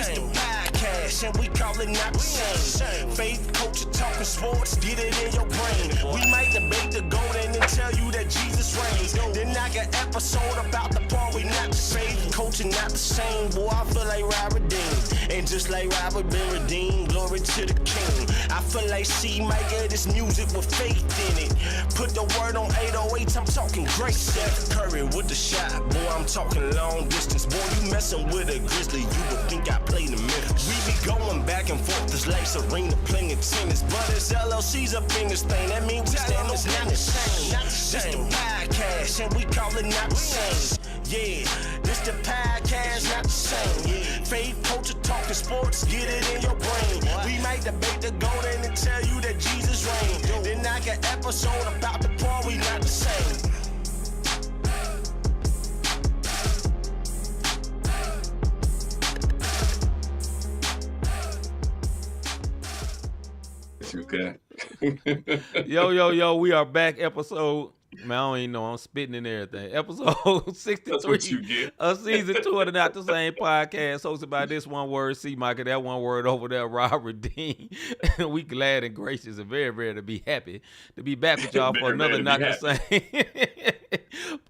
same. Podcast, and we call it not the same. Faith, culture, talking sports, get it in your brain. We might debate the golden and tell you that Jesus reigns. Then knock an episode about the part we not the same. Faith, culture, not the same. Boy, I feel like Robert Dean. And just like Robert been redeemed, glory to the King. I feel like C-Micah, this music with faith in it. Put the word on 808, I'm talking great. Steph Curry with the shot, boy, I'm talking long distance. Boy, you messing with a Grizzly, you would think I played in Memphis. We be going back and forth, this like Serena playing tennis. But it's LLC's up in this thing, that means we stand on tennis. This the podcast, and we call it not the same. Yeah, this the podcast, not the same. Yeah. Faith, culture, talking sports, get it in your brain. We might debate the golden and tell you that Jesus reigned. Then knock an episode about the part we not the same. Okay. Yo, we are back. Episode, man, I don't even know, I'm spitting in everything. Episode 63 of season 2 of the Not the Same podcast, hosted by this one word, C-Micah, that one word over there, Robert Dean. We glad and gracious and very, very to be happy to be back with y'all for another Not the Same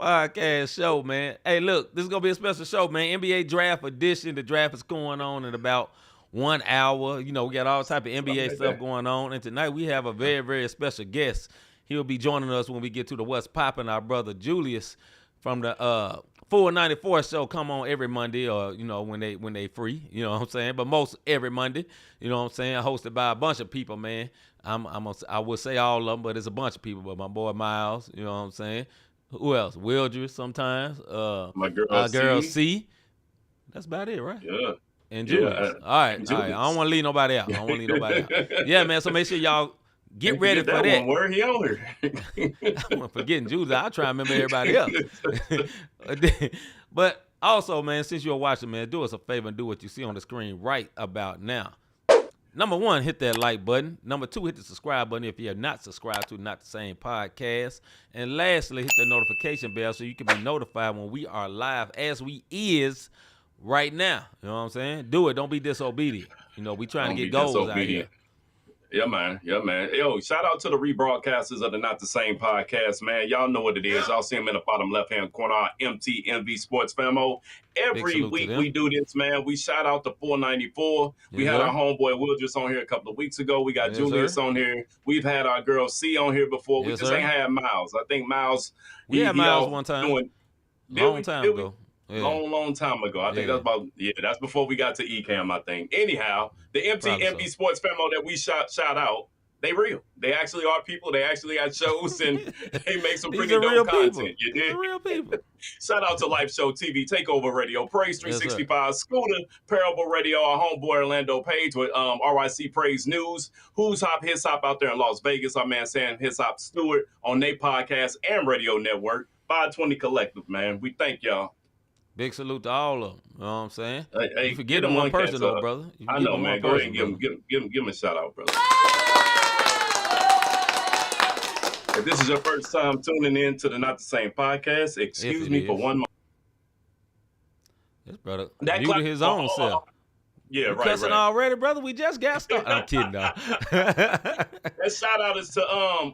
podcast show, man. Hey, look, this is going to be a special show, man. NBA Draft Edition. The draft is going on in about 1 hour. You know, we got all type of NBA stuff going on. And tonight we have a very, very special guest. He'll be joining us when we get to the What's Poppin', our brother Julius from the Full 94 show. Come on every Monday, or, you know, when they free, you know what I'm saying? But most every Monday, you know what I'm saying? Hosted by a bunch of people, man. I would say all of them, but it's a bunch of people. But my boy Miles, you know what I'm saying? Who else? Wildred sometimes. My girl, our girl C. That's about it, right? Yeah. And Julius. All right. I don't want to leave nobody out. Yeah, man. So make sure y'all get ready for that. One word he on her. I'm forgetting Julius. I'll try and remember everybody else. But also, man, since you're watching, man, do us a favor and do what you see on the screen right about now. Number 1, hit that like button. Number 2, hit the subscribe button if you have not subscribed to Not the Same podcast. And lastly, hit the notification bell so you can be notified when we are live, as we is right now. You know what I'm saying? Do it. Don't be disobedient. You know, we trying to get goals out here. Yeah, man. Yo, shout out to the rebroadcasters of the Not the Same podcast, man. Y'all know what it is. Y'all see them in the bottom left-hand corner, our MTMV Sports Famo. Every week we do this, man. We shout out to 494. We had our homeboy Wildred on here a couple of weeks ago. We got Julius on here. We've had our girl C on here before. We just ain't had Miles. I think Miles. We had Miles one time. Long time ago. Yeah. Long time ago. I think that's before we got to ECAM, I think. Anyhow, the MTMV Sports Famo that we shout out, they real. They actually are people. They actually got shows, and they make some pretty dope content. You did? Real people. Shout out to Life Show TV, Takeover Radio, Praise 365, Scooter, Parable Radio, our homeboy Orlando Page with RIC Praise News, Who's Hop, His Hop out there in Las Vegas, our man Sam His Hop Stewart on their podcast and radio network, 520 Collective, man. We thank y'all. Big salute to all of them. You know what I'm saying? Hey, you forget one person, though, brother. I know, man. Go ahead and give him a shout out, brother. If this is your first time tuning in to the Not the Same podcast, excuse me for 1 moment. This brother muted his own self. Yeah, you right. Cussing already, brother. We just got started. I'm kidding, though. That shout out is to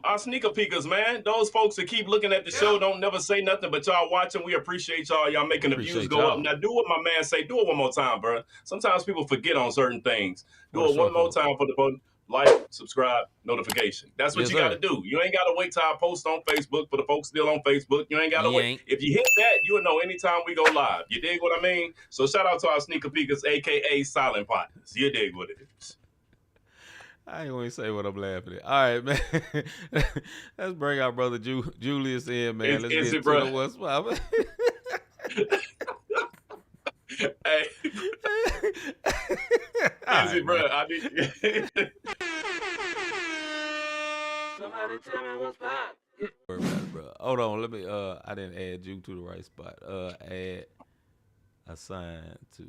our sneaker peekers, man. Those folks that keep looking at the show don't never say nothing, but y'all watching. We appreciate y'all. Y'all making the views go up. Now do what my man say. Do it one more time, bro. Sometimes people forget on certain things. Do it one more time for the like, subscribe, notification. That's what you got to do. You ain't got to wait till I post on Facebook for the folks still on Facebook. You ain't got to wait. If you hit that, you'll know anytime we go live. You dig what I mean? So shout out to our sneaker peekers, a.k.a. silent partners. You dig what it is. I ain't going to say what I'm laughing at. All right, man. Let's bring our brother Julius in, man. Let's get to what's poppin'. Hey. Easy, bro. I mean, somebody tell me what's poppin'. Bro. Hold on, let me. I didn't add you to the right spot. Add assign to.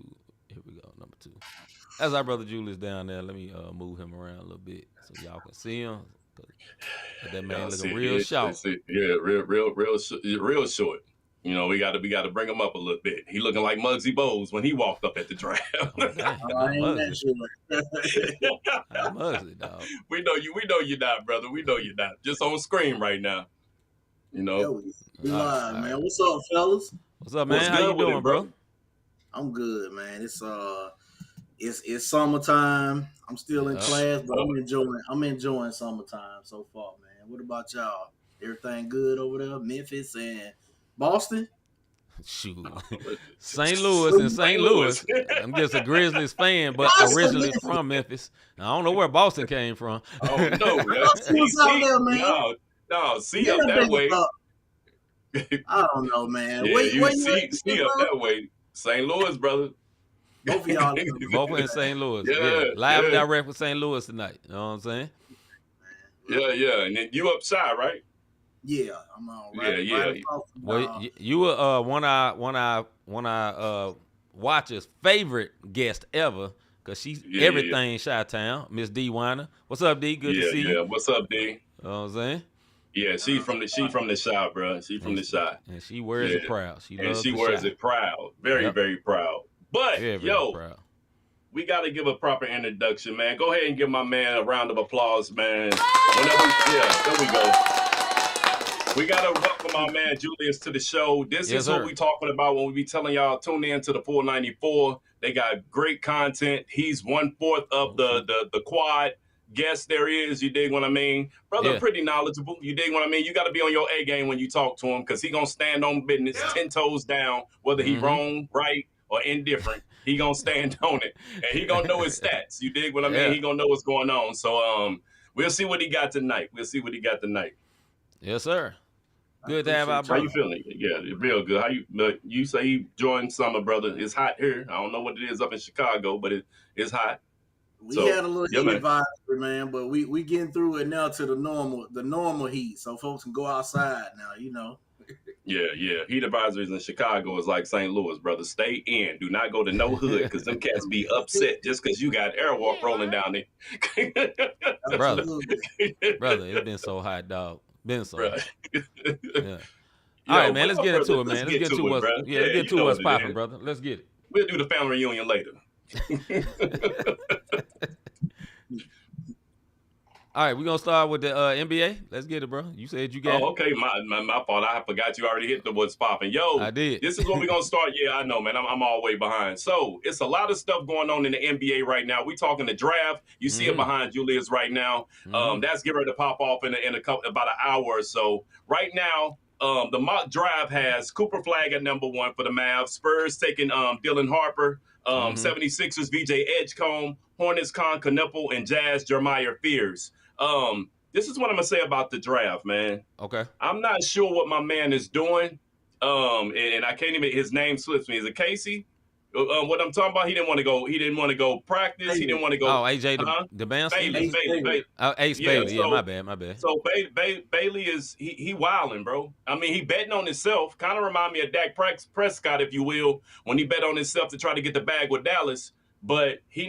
Here we go, number 2. That's our brother Julius down there. Let me move him around a little bit so y'all can see him. That man looking real short. Yeah, real short. You know, we got to bring him up a little bit. He looking like Muggsy Bogues when he walked up at the draft. Oh, dang, I ain't that sure. I'm Muggsy, dog. We know you're not, brother. We know you're not. Just on screen right now. You know. Yo, we live, man. What's up, fellas? What's up, man? How you doing, bro? I'm good, man. It's summertime. I'm still in class, but I'm enjoying summertime so far, man. What about y'all? Everything good over there? Memphis and Boston? Shoot. St. Louis and St. Louis. I'm just a Grizzlies fan, but originally from Memphis. I don't know where Boston came from. Oh, no. No, see up that way. I don't know, man. Yeah, see up that way. St. Louis, brother. Both of y'all. Both in St. Louis. Yeah. Live and direct with St. Louis tonight. You know what I'm saying? Yeah. And then you up shy, right? Yeah, I'm all right. Yeah. Well, you were one of our watchers' favorite guest ever, because she's everything Chi-Town, Miss D Weiner. What's up, D? Good to see you. Yeah, what's up, D? You know what I'm saying? Yeah, she from the Chi, bro. She from the Chi. And she wears it proud. She wears it proud. Very, very proud. But very proud. We got to give a proper introduction, man. Go ahead and give my man a round of applause, man. There we go. We got to welcome our man Julius to the show. This is what we talking about when we be telling y'all, tune in to the 494. They got great content. He's 1/4 of the quad guest there is. You dig what I mean? Brother, pretty knowledgeable. You dig what I mean? You got to be on your A game when you talk to him, because he going to stand on business 10 toes down, whether he wrong, right, or indifferent. He going to stand on it. And he going to know his stats. You dig what I mean? He going to know what's going on. So we'll see what he got tonight. Yes, sir. Good to have our brother. How you feeling? Yeah, real good. How you say you joined summer, brother? It's hot here. I don't know what it is up in Chicago, but it's hot. We had a little heat advisory, man, but we getting through it now to the normal heat, so folks can go outside now, you know. Yeah. Heat advisories in Chicago is like St. Louis, brother. Stay in. Do not go to no hood, because them cats be upset just because you got airwalk rolling down there. brother, it's been so hot, dog. Been so hot. Yeah. All right, man. Let's get into it, man. Let's get to what's popping, brother. Let's get it. We'll do the family reunion later. All right, we're going to start with the NBA. Let's get it, bro. You said you got okay. My fault. I forgot you already hit the what's popping. Yo, I did. This is what we're going to start. Yeah, I know, man. I'm all the way behind. So it's a lot of stuff going on in the NBA right now. We talking the draft. You see it behind Julius right now. That's getting ready to pop off in about an hour or so. Right now, the mock draft has Cooper Flag at number 1 for the Mavs. Spurs taking Dylan Harper. 76ers VJ Edgecombe, Hornets Con Knuppel, and Jazz Jeremiah Fears. This is what I'm gonna say about the draft, man. Okay. I'm not sure what my man is doing. And I can't even, his name slips me. Is it Casey? What I'm talking about, he didn't want to go practice. Bailey. He didn't want to go. Oh, AJ Bailey. Ace Bailey. Yeah, my bad. So Bailey is he wilding, bro. I mean, he betting on himself. Kind of remind me of Dak Prescott, if you will, when he bet on himself to try to get the bag with Dallas. But he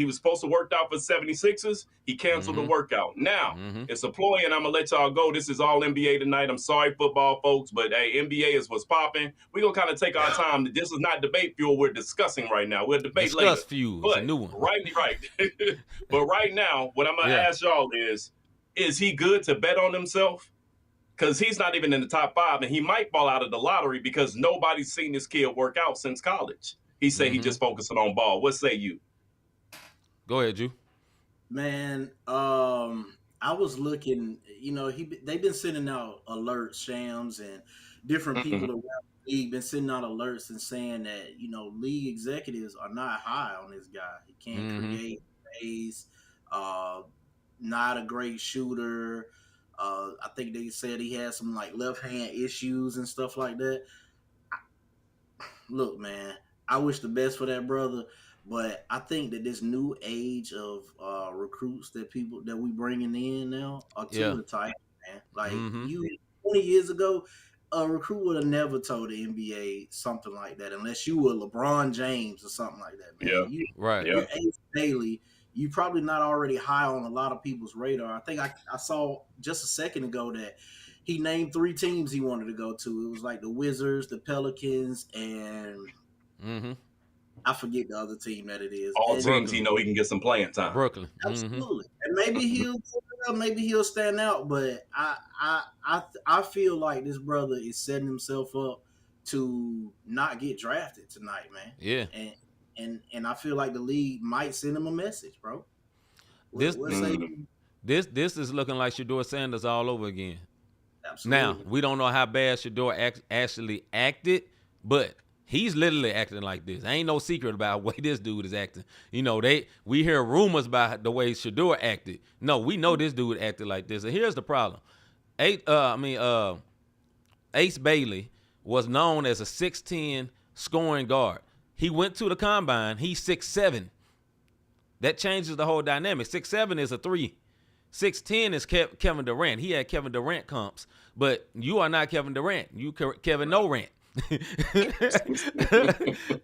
was supposed to work out for 76ers. He canceled the workout. Now, it's a ploy, and I'm going to let y'all go. This is all NBA tonight. I'm sorry, football folks, but hey, NBA is what's popping. We're going to kind of take our time. This is not debate fuel we're discussing right now. We'll debate later. Discuss fuel. It's a new one. Right. But right now, what I'm going to ask y'all is he good to bet on himself? Because he's not even in the top 5, and he might fall out of the lottery because nobody's seen this kid work out since college. He said he just focusing on ball. What say you? Go ahead, Ju. Man, I was looking, you know, they've been sending out alerts, Shams, and different people around the league been sending out alerts and saying that, you know, league executives are not high on this guy. He can't create space, not a great shooter. I think they said he had some like left hand issues and stuff like that. Look, man, I wish the best for that brother, but I think that this new age of recruits that we bringing in now are too the type, man. Like 20 years ago, a recruit would have never told the NBA something like that unless you were LeBron James or something like that, man. You're Ace Bailey. You probably not already high on a lot of people's radar. I think I saw just a second ago that he named 3 teams he wanted to go to. It was like the Wizards, the Pelicans, and I forget the other team that it is. All and teams he can get some playing time. Brooklyn. Absolutely. And maybe he'll stand out, but I feel like this brother is setting himself up to not get drafted tonight, man. Yeah. And I feel like the league might send him a message, bro. This is looking like Shedeur Sanders all over again. Absolutely. Now, we don't know how bad Shedeur actually acted, but he's literally acting like this. Ain't no secret about the way this dude is acting. You know, we hear rumors about the way Shedeur acted. No, we know this dude acted like this. And here's the problem. Ace Bailey was known as a 6'10" scoring guard. He went to the combine. He's 6'7". That changes the whole dynamic. 6'7" is a 3. 6'10" is Kevin Durant. He had Kevin Durant comps, but you are not Kevin Durant. You Kevin No Rant. You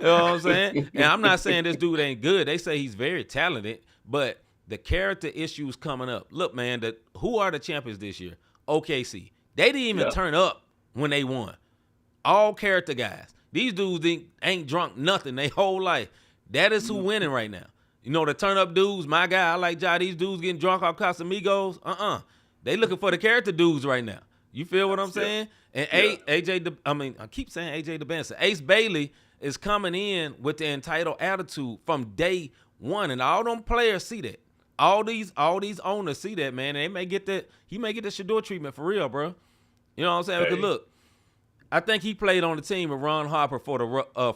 know what I'm saying? And I'm not saying this dude ain't good. They say he's very talented, but the character issues coming up. Look, man, who are the champions this year? OKC. They didn't even turn up when they won. All character guys. These dudes ain't drunk nothing their whole life. That is who winning right now. You know, the turn up dudes, my guy, I like Ja, these dudes getting drunk off Casamigos. They looking for the character dudes right now. You feel what I'm saying? And I keep saying AJ DeBanson. Ace Bailey is coming in with the entitled attitude from day one. And all them players see that. All these owners see that, man. And he may get the Shedeur treatment for real, bro. You know what I'm saying? Because look, I think he played on the team with Ron Harper for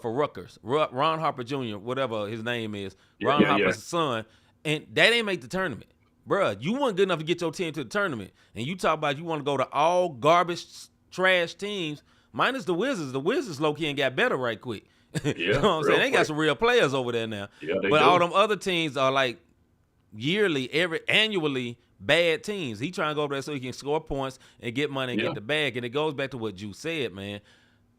Rutgers. Ron Harper Jr., whatever his name is. Ron Harper's son. And that ain't make the tournament. Bruh, you weren't good enough to get your team to the tournament. And you talk about you want to go to all garbage, trash teams, minus the Wizards. The Wizards low-key ain't got better right quick. You know what I'm saying? They got some real players over there now. Yeah, but all them other teams are like annually bad teams. He trying to go over there so he can score points and get money and get the bag. And it goes back to what Ju said, man.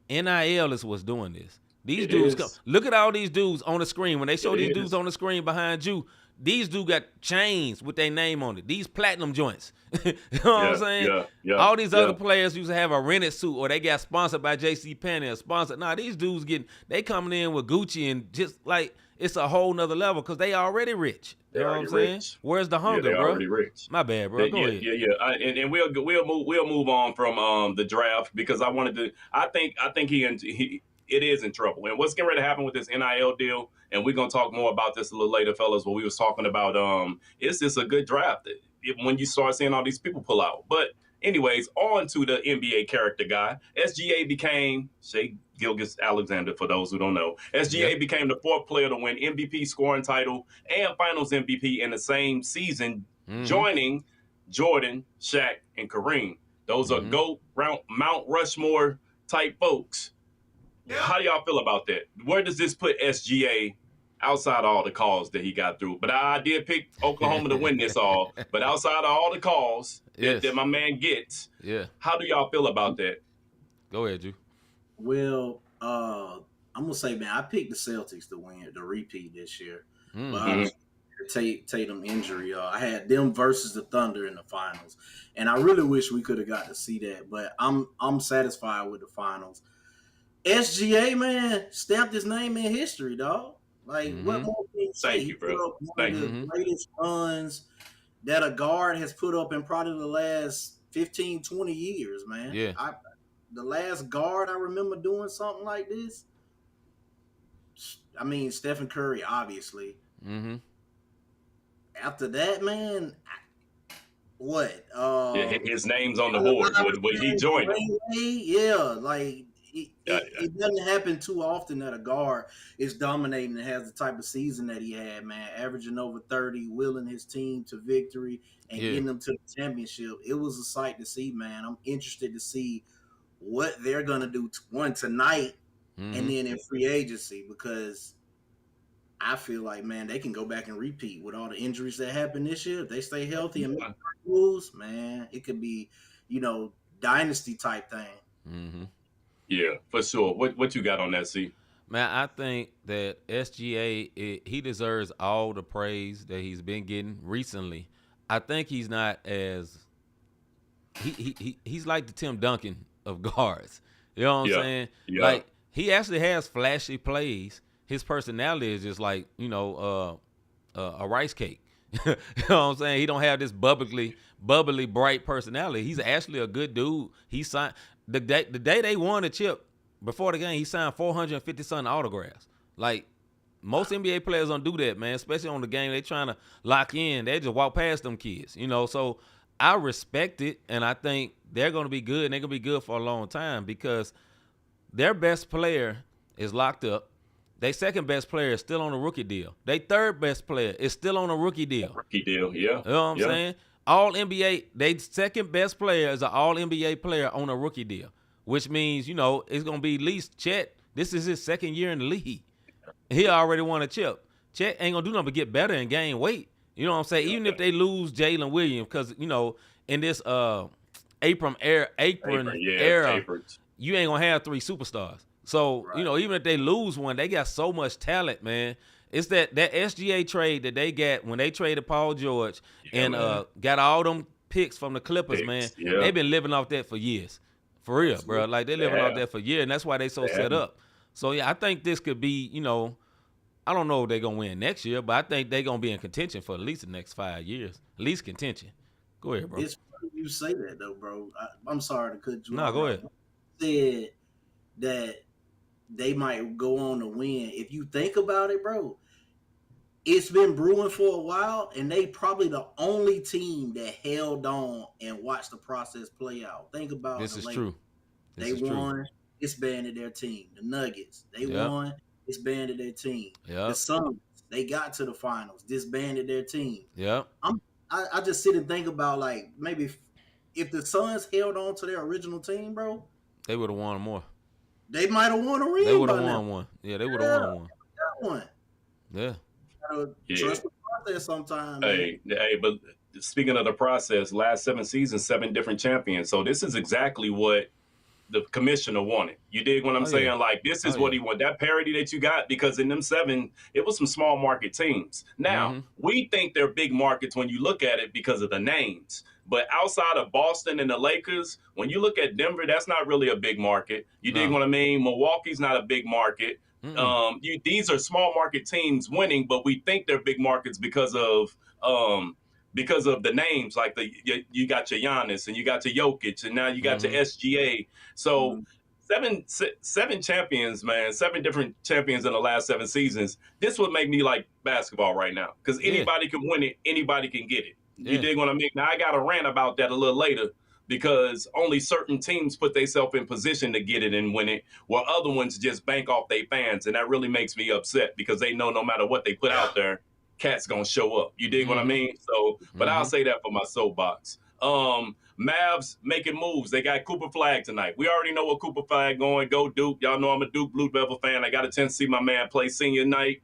NIL is what's doing this. These dudes look at all these dudes on the screen. When they show these dudes on the screen behind you, these dudes got chains with their name on it. These platinum joints. You know what I'm saying? All these other players used to have a rented suit or they got sponsored by JCPenney or sponsored. Nah, these dudes they coming in with Gucci and just like it's a whole nother level because they already rich. You know what I'm saying? Where's the hunger, bro? Already rich. My bad, bro. Go ahead. And we'll move on from the draft because I think it is in trouble. And what's getting ready to happen with this NIL deal, and we're gonna talk more about this a little later, fellas. What we was talking about, is this a good draft? When you start seeing all these people pull out. But anyways, on to the NBA character guy. SGA became Shai Gilgeous-Alexander, for those who don't know. SGA became the 4th player to win MVP scoring title and Finals MVP in the same season, joining Jordan, Shaq, and Kareem. Those are GOAT, Mount Rushmore type folks. How do y'all feel about that? Where does this put SGA outside of all the calls that he got through? But I did pick Oklahoma to win this all. But outside of all the calls that my man gets, how do y'all feel about that? Go ahead, Ju. Well, I'm gonna say, man, I picked the Celtics to win the repeat this year. But Tatum injury, I had them versus the Thunder in the finals, and I really wish we could have got to see that. But I'm satisfied with the finals. SGA, man, stamped his name in history, dog. Like, what more can you say? Thank you, bro. One of the greatest runs that a guard has put up in probably the last 15, 20 years, man. Yeah. The last guard I remember doing something like this, I mean, Stephen Curry, obviously. After that, man, what? His name's on the board when he joined. Yeah, like, it doesn't happen too often that a guard is dominating and has the type of season that he had, man, averaging over 30, willing his team to victory and getting them to the championship. It was a sight to see, man. I'm interested to see what they're going to do tonight and then in free agency, because I feel like, man, they can go back and repeat with all the injuries that happened this year. If they stay healthy and make moves, man, it could be, dynasty type thing. Yeah, for sure. What you got on that, C? Man, I think that SGA, he deserves all the praise that he's been getting recently. I think he's not as he's like the Tim Duncan of guards. You know what I'm saying? Yeah. Like he actually has flashy plays. His personality is just like a rice cake. You know what I'm saying? He don't have this bubbly, bright personality. He's actually a good dude. He signed the day they won the chip before the game. He signed 450-something autographs. Like most NBA players don't do that, man. Especially on the game they trying to lock in. They just walk past them kids, you know. So I respect it, and I think they're going to be good, and they're going to be good for a long time because their best player is locked up. Their second best player is still on a rookie deal. Their third best player is still on a rookie deal. Rookie deal, yeah. You know what I'm saying? All NBA, their second best player is an all NBA player on a rookie deal, which means, it's going to be at least Chet. This is his second year in the league. He already won a chip. Chet ain't going to do nothing but get better and gain weight. You know what I'm saying? Even if they lose Jalen Williams, because, in this apron era, you ain't going to have three superstars. So, even if they lose one, they got so much talent, man. It's that SGA trade that they got when they traded Paul George and got all them picks from the Clippers, man. Yeah. They've been living off that for years. For real, bro. Like, they're living off that for years, and that's why they so set up. So, yeah, I think this could be, I don't know if they're going to win next year, but I think they're going to be in contention for at least the next 5 years. At least contention. Go ahead, bro. It's funny you say that, though, bro. I'm sorry to cut you off. No, go ahead. You said that they might go on to win. If you think about it, bro, it's been brewing for a while, and they probably the only team that held on and watched the process play out. Think about this. This is true. They won, disbanded their team. The Nuggets, they won, disbanded their team. The Suns, they got to the finals, disbanded their team. I just sit and think about, like, maybe if the Suns held on to their original team, bro, they would have won more. They might have won a ring. They would have won one. Yeah, they would have won one. Got one. Yeah. Trust the process sometimes. Hey, but speaking of the process, last 7 seasons, 7 different champions. So this is exactly what the commissioner wanted. You dig what I'm saying? Yeah. Like, this is what he wanted. That parity that you got, because in them 7, it was some small market teams. Now, we think they're big markets when you look at it because of the names. But outside of Boston and the Lakers, when you look at Denver, that's not really a big market. You dig what I mean? Milwaukee's not a big market. These are small market teams winning, but we think they're big markets because of the names. Like you got your Giannis and you got your Jokic, and now you got your SGA. So 7 champions, man, 7 different champions in the last 7 seasons. This would make me like basketball right now, because anybody can win it, anybody can get it. You dig what I mean? Now, I got to rant about that a little later, because only certain teams put themselves in position to get it and win it, while other ones just bank off their fans. And that really makes me upset, because they know no matter what they put out there, cat's going to show up. You dig what I mean? So, but I'll say that for my soapbox. Mavs making moves. They got Cooper Flag tonight. We already know what Cooper Flag going. Go Duke. Y'all know I'm a Duke Blue Devil fan. I got a chance to see my man play senior night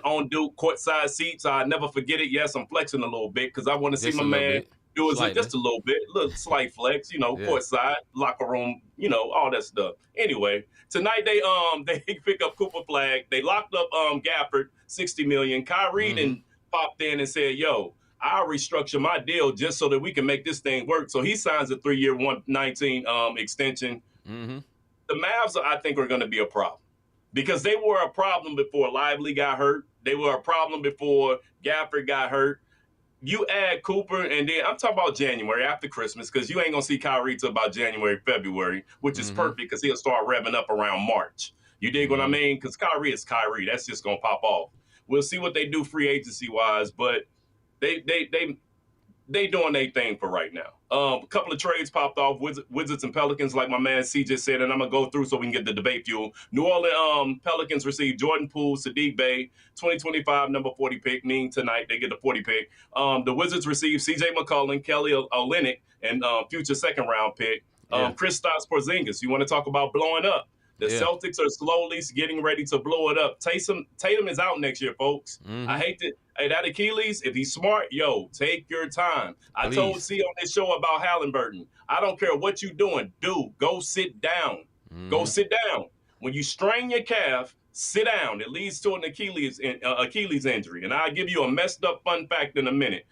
on Duke courtside seats. I never forget it. Yes, I'm flexing a little bit, because I want to see my man do it just a little bit, little slight flex, courtside, locker room, all that stuff. Anyway, tonight they pick up Cooper Flag. They locked up Gafford, $60 million. Kyrie then popped in and said, "Yo, I'll restructure my deal just so that we can make this thing work." So he signs a 3-year, $119 extension. The Mavs, I think, are going to be a problem, because they were a problem before Lively got hurt. They were a problem before Gafford got hurt. You add Cooper, and then I'm talking about January after Christmas, because you ain't going to see Kyrie till about January, February, which is perfect, because he'll start revving up around March. You dig what I mean? Because Kyrie is Kyrie. That's just going to pop off. We'll see what they do free agency-wise, but they doing their thing for right now. A couple of trades popped off, Wizards and Pelicans, like my man C just said, and I'm going to go through so we can get the debate fuel. New Orleans Pelicans received Jordan Poole, Sadiq Bey, 2025 number 40 pick, meaning tonight they get the 40 pick. The Wizards received C.J. McCollum, Kelly Olynyk, and future second-round pick. Kristaps Porzingis. You want to talk about blowing up? The Celtics are slowly getting ready to blow it up. Tatum is out next year, folks. I hate to. Hey, that Achilles, if he's smart, take your time. I told C on this show about Halliburton. I don't care what you're doing. Go sit down. Go sit down. When you strain your calf, sit down. It leads to an Achilles injury. And I'll give you a messed up fun fact in a minute.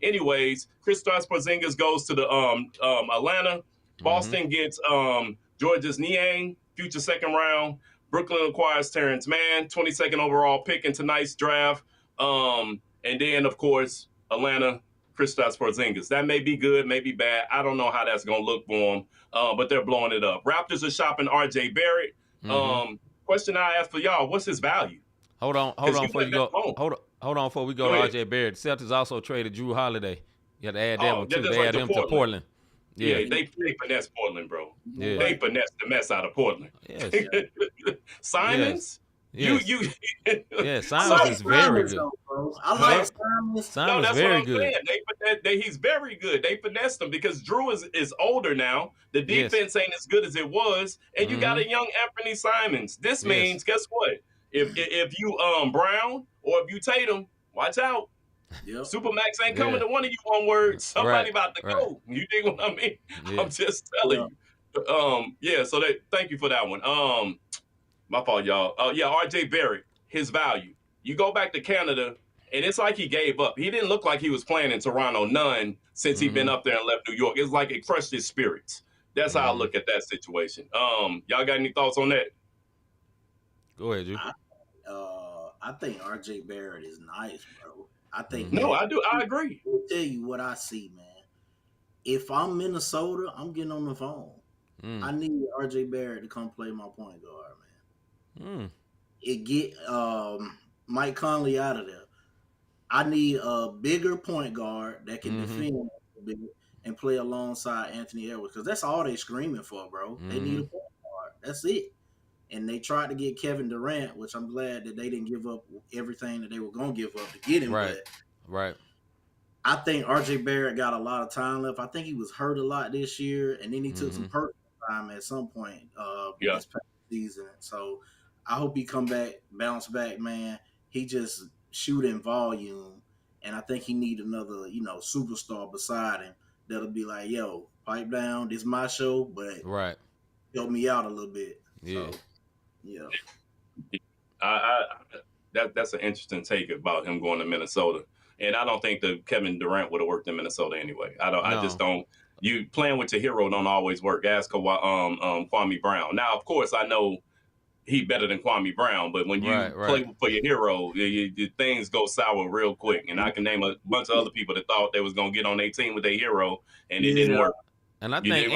Anyways, Kristaps Porzingis goes to the Atlanta. Boston gets Georges Niang, future second round. Brooklyn acquires Terrence Mann, 22nd overall pick in tonight's draft. And then, of course, Atlanta, Kristaps Porzingis. That may be good, may be bad. I don't know how that's going to look for them, but they're blowing it up. Raptors are shopping R.J. Barrett. Question I ask for y'all: what's his value? Hold on before you go. Hold on before we go to R.J. Barrett. Celtics also traded Drew Holiday. You have to add that one too. They add him to Portland. Yeah, they finesse Portland, bro. Yeah. They finesse the mess out of Portland. Yes. Simons? Yes. Yeah, Simons is very good. I like Simons. Simons is very good. He's very good. They finessed him because Drew is older now. The defense ain't as good as it was, and you got a young Anthony Simons. This means, guess what? If you Brown or if you Tatum, watch out. Yep. Supermax ain't coming to one of you one word. Somebody about to go. You dig what I mean? Yeah. I'm just telling you. So thank you for that one. My fault, y'all. RJ Barrett, his value. You go back to Canada, and it's like he gave up. He didn't look like he was playing in Toronto none since he'd been up there and left New York. It's like it crushed his spirits. That's how I look at that situation. Y'all got any thoughts on that? Go ahead, Drew. I think RJ Barrett is nice, bro. I think I do. I agree. I'll tell you what I see, man. If I'm Minnesota, I'm getting on the phone. I need RJ Barrett to come play my point guard, man. It get Mike Conley out of there. I need a bigger point guard that can defend and play alongside Anthony Edwards, because that's all they screaming for, bro. They need a point guard. That's it. And they tried to get Kevin Durant, which I'm glad that they didn't give up everything that they were going to give up to get him. Right. I think RJ Barrett got a lot of time left. I think he was hurt a lot this year, and then he took some personal time at some point this past season. So I hope he come back, bounce back, man. He just shooting volume, and I think he need another, superstar beside him that'll be like, yo, pipe down. This is my show, but help me out a little bit. Yeah. So, yeah. That's an interesting take about him going to Minnesota. And I don't think that Kevin Durant would have worked in Minnesota anyway. I just don't. You playing with your hero don't always work. Ask Kwame Brown. Now, of course, I know he better than Kwame Brown, but when you play for your hero, things go sour real quick. And I can name a bunch of other people that thought they was gonna get on their team with their hero, and it didn't work. And I think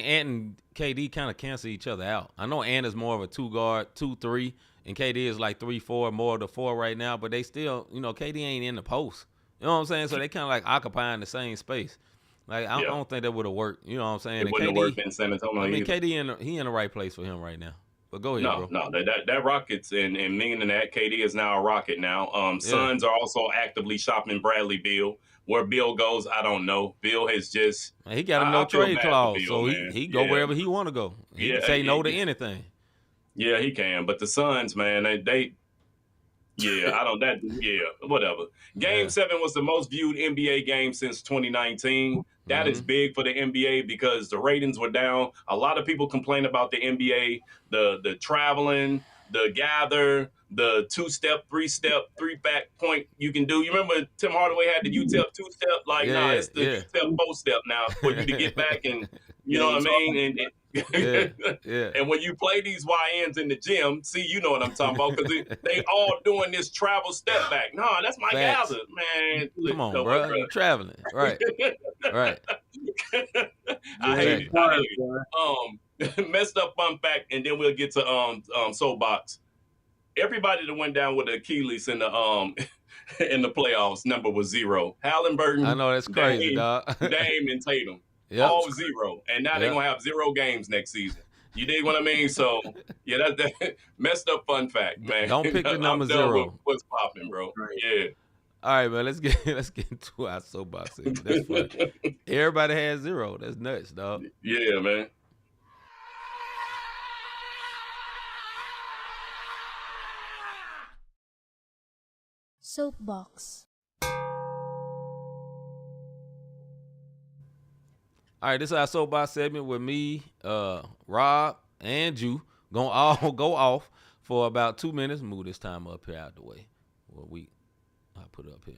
Ant and KD kind of cancel each other out. I know Ant is more of a 2-guard, 2-3, and KD is like 3-4, more of the 4 right now. But they still, KD ain't in the post. You know what I'm saying? So they kind of like occupying the same space. Like I don't think that would have worked. You know what I'm saying? It wouldn't have worked in San Antonio. I mean, KD he in the right place for him right now. But go ahead, bro. No, that Rockets and meaning that KD is now a Rocket now. Suns are also actively shopping Bradley Beal. Where Bill goes, I don't know. Bill has just he got a no trade clause, so he go wherever he want to go. He can say no to anything. Yeah, he can. But the Suns, man, they whatever. Game 7 was the most viewed NBA game since 2019. That is big for the NBA because the ratings were down. A lot of people complain about the NBA, the traveling, the gather, the 2-step, 3-step, 3-back point you can do. You remember Tim Hardaway had the UTEP 2-step? It's the UTEP 4-step now for you to get back and you know what I mean? And when you play these YNs in the gym, you know what I'm talking about, because they all doing this travel step back. No, that's my gather, man. Come on, bro. You're traveling. Right. I hate it. Messed up fun fact, and then we'll get to Soapbox. Everybody that went down with the Achilles in the playoffs, number was 0. Halliburton, I know that's crazy, dog. Dame and Tatum, all 0, and now they're gonna have 0 games next season. You dig what I mean? So that messed up fun fact, man. Don't pick the number 0. What's popping, bro? Right. Yeah. All right, man. Let's get into our soapbox. That's funny. Everybody has 0. That's nuts, dog. Yeah, man. Soapbox. All right, this is our soapbox segment with me, Rob, and you gonna all go off for about 2 minutes. Move this time up here out the way. Well, I'll put it up here.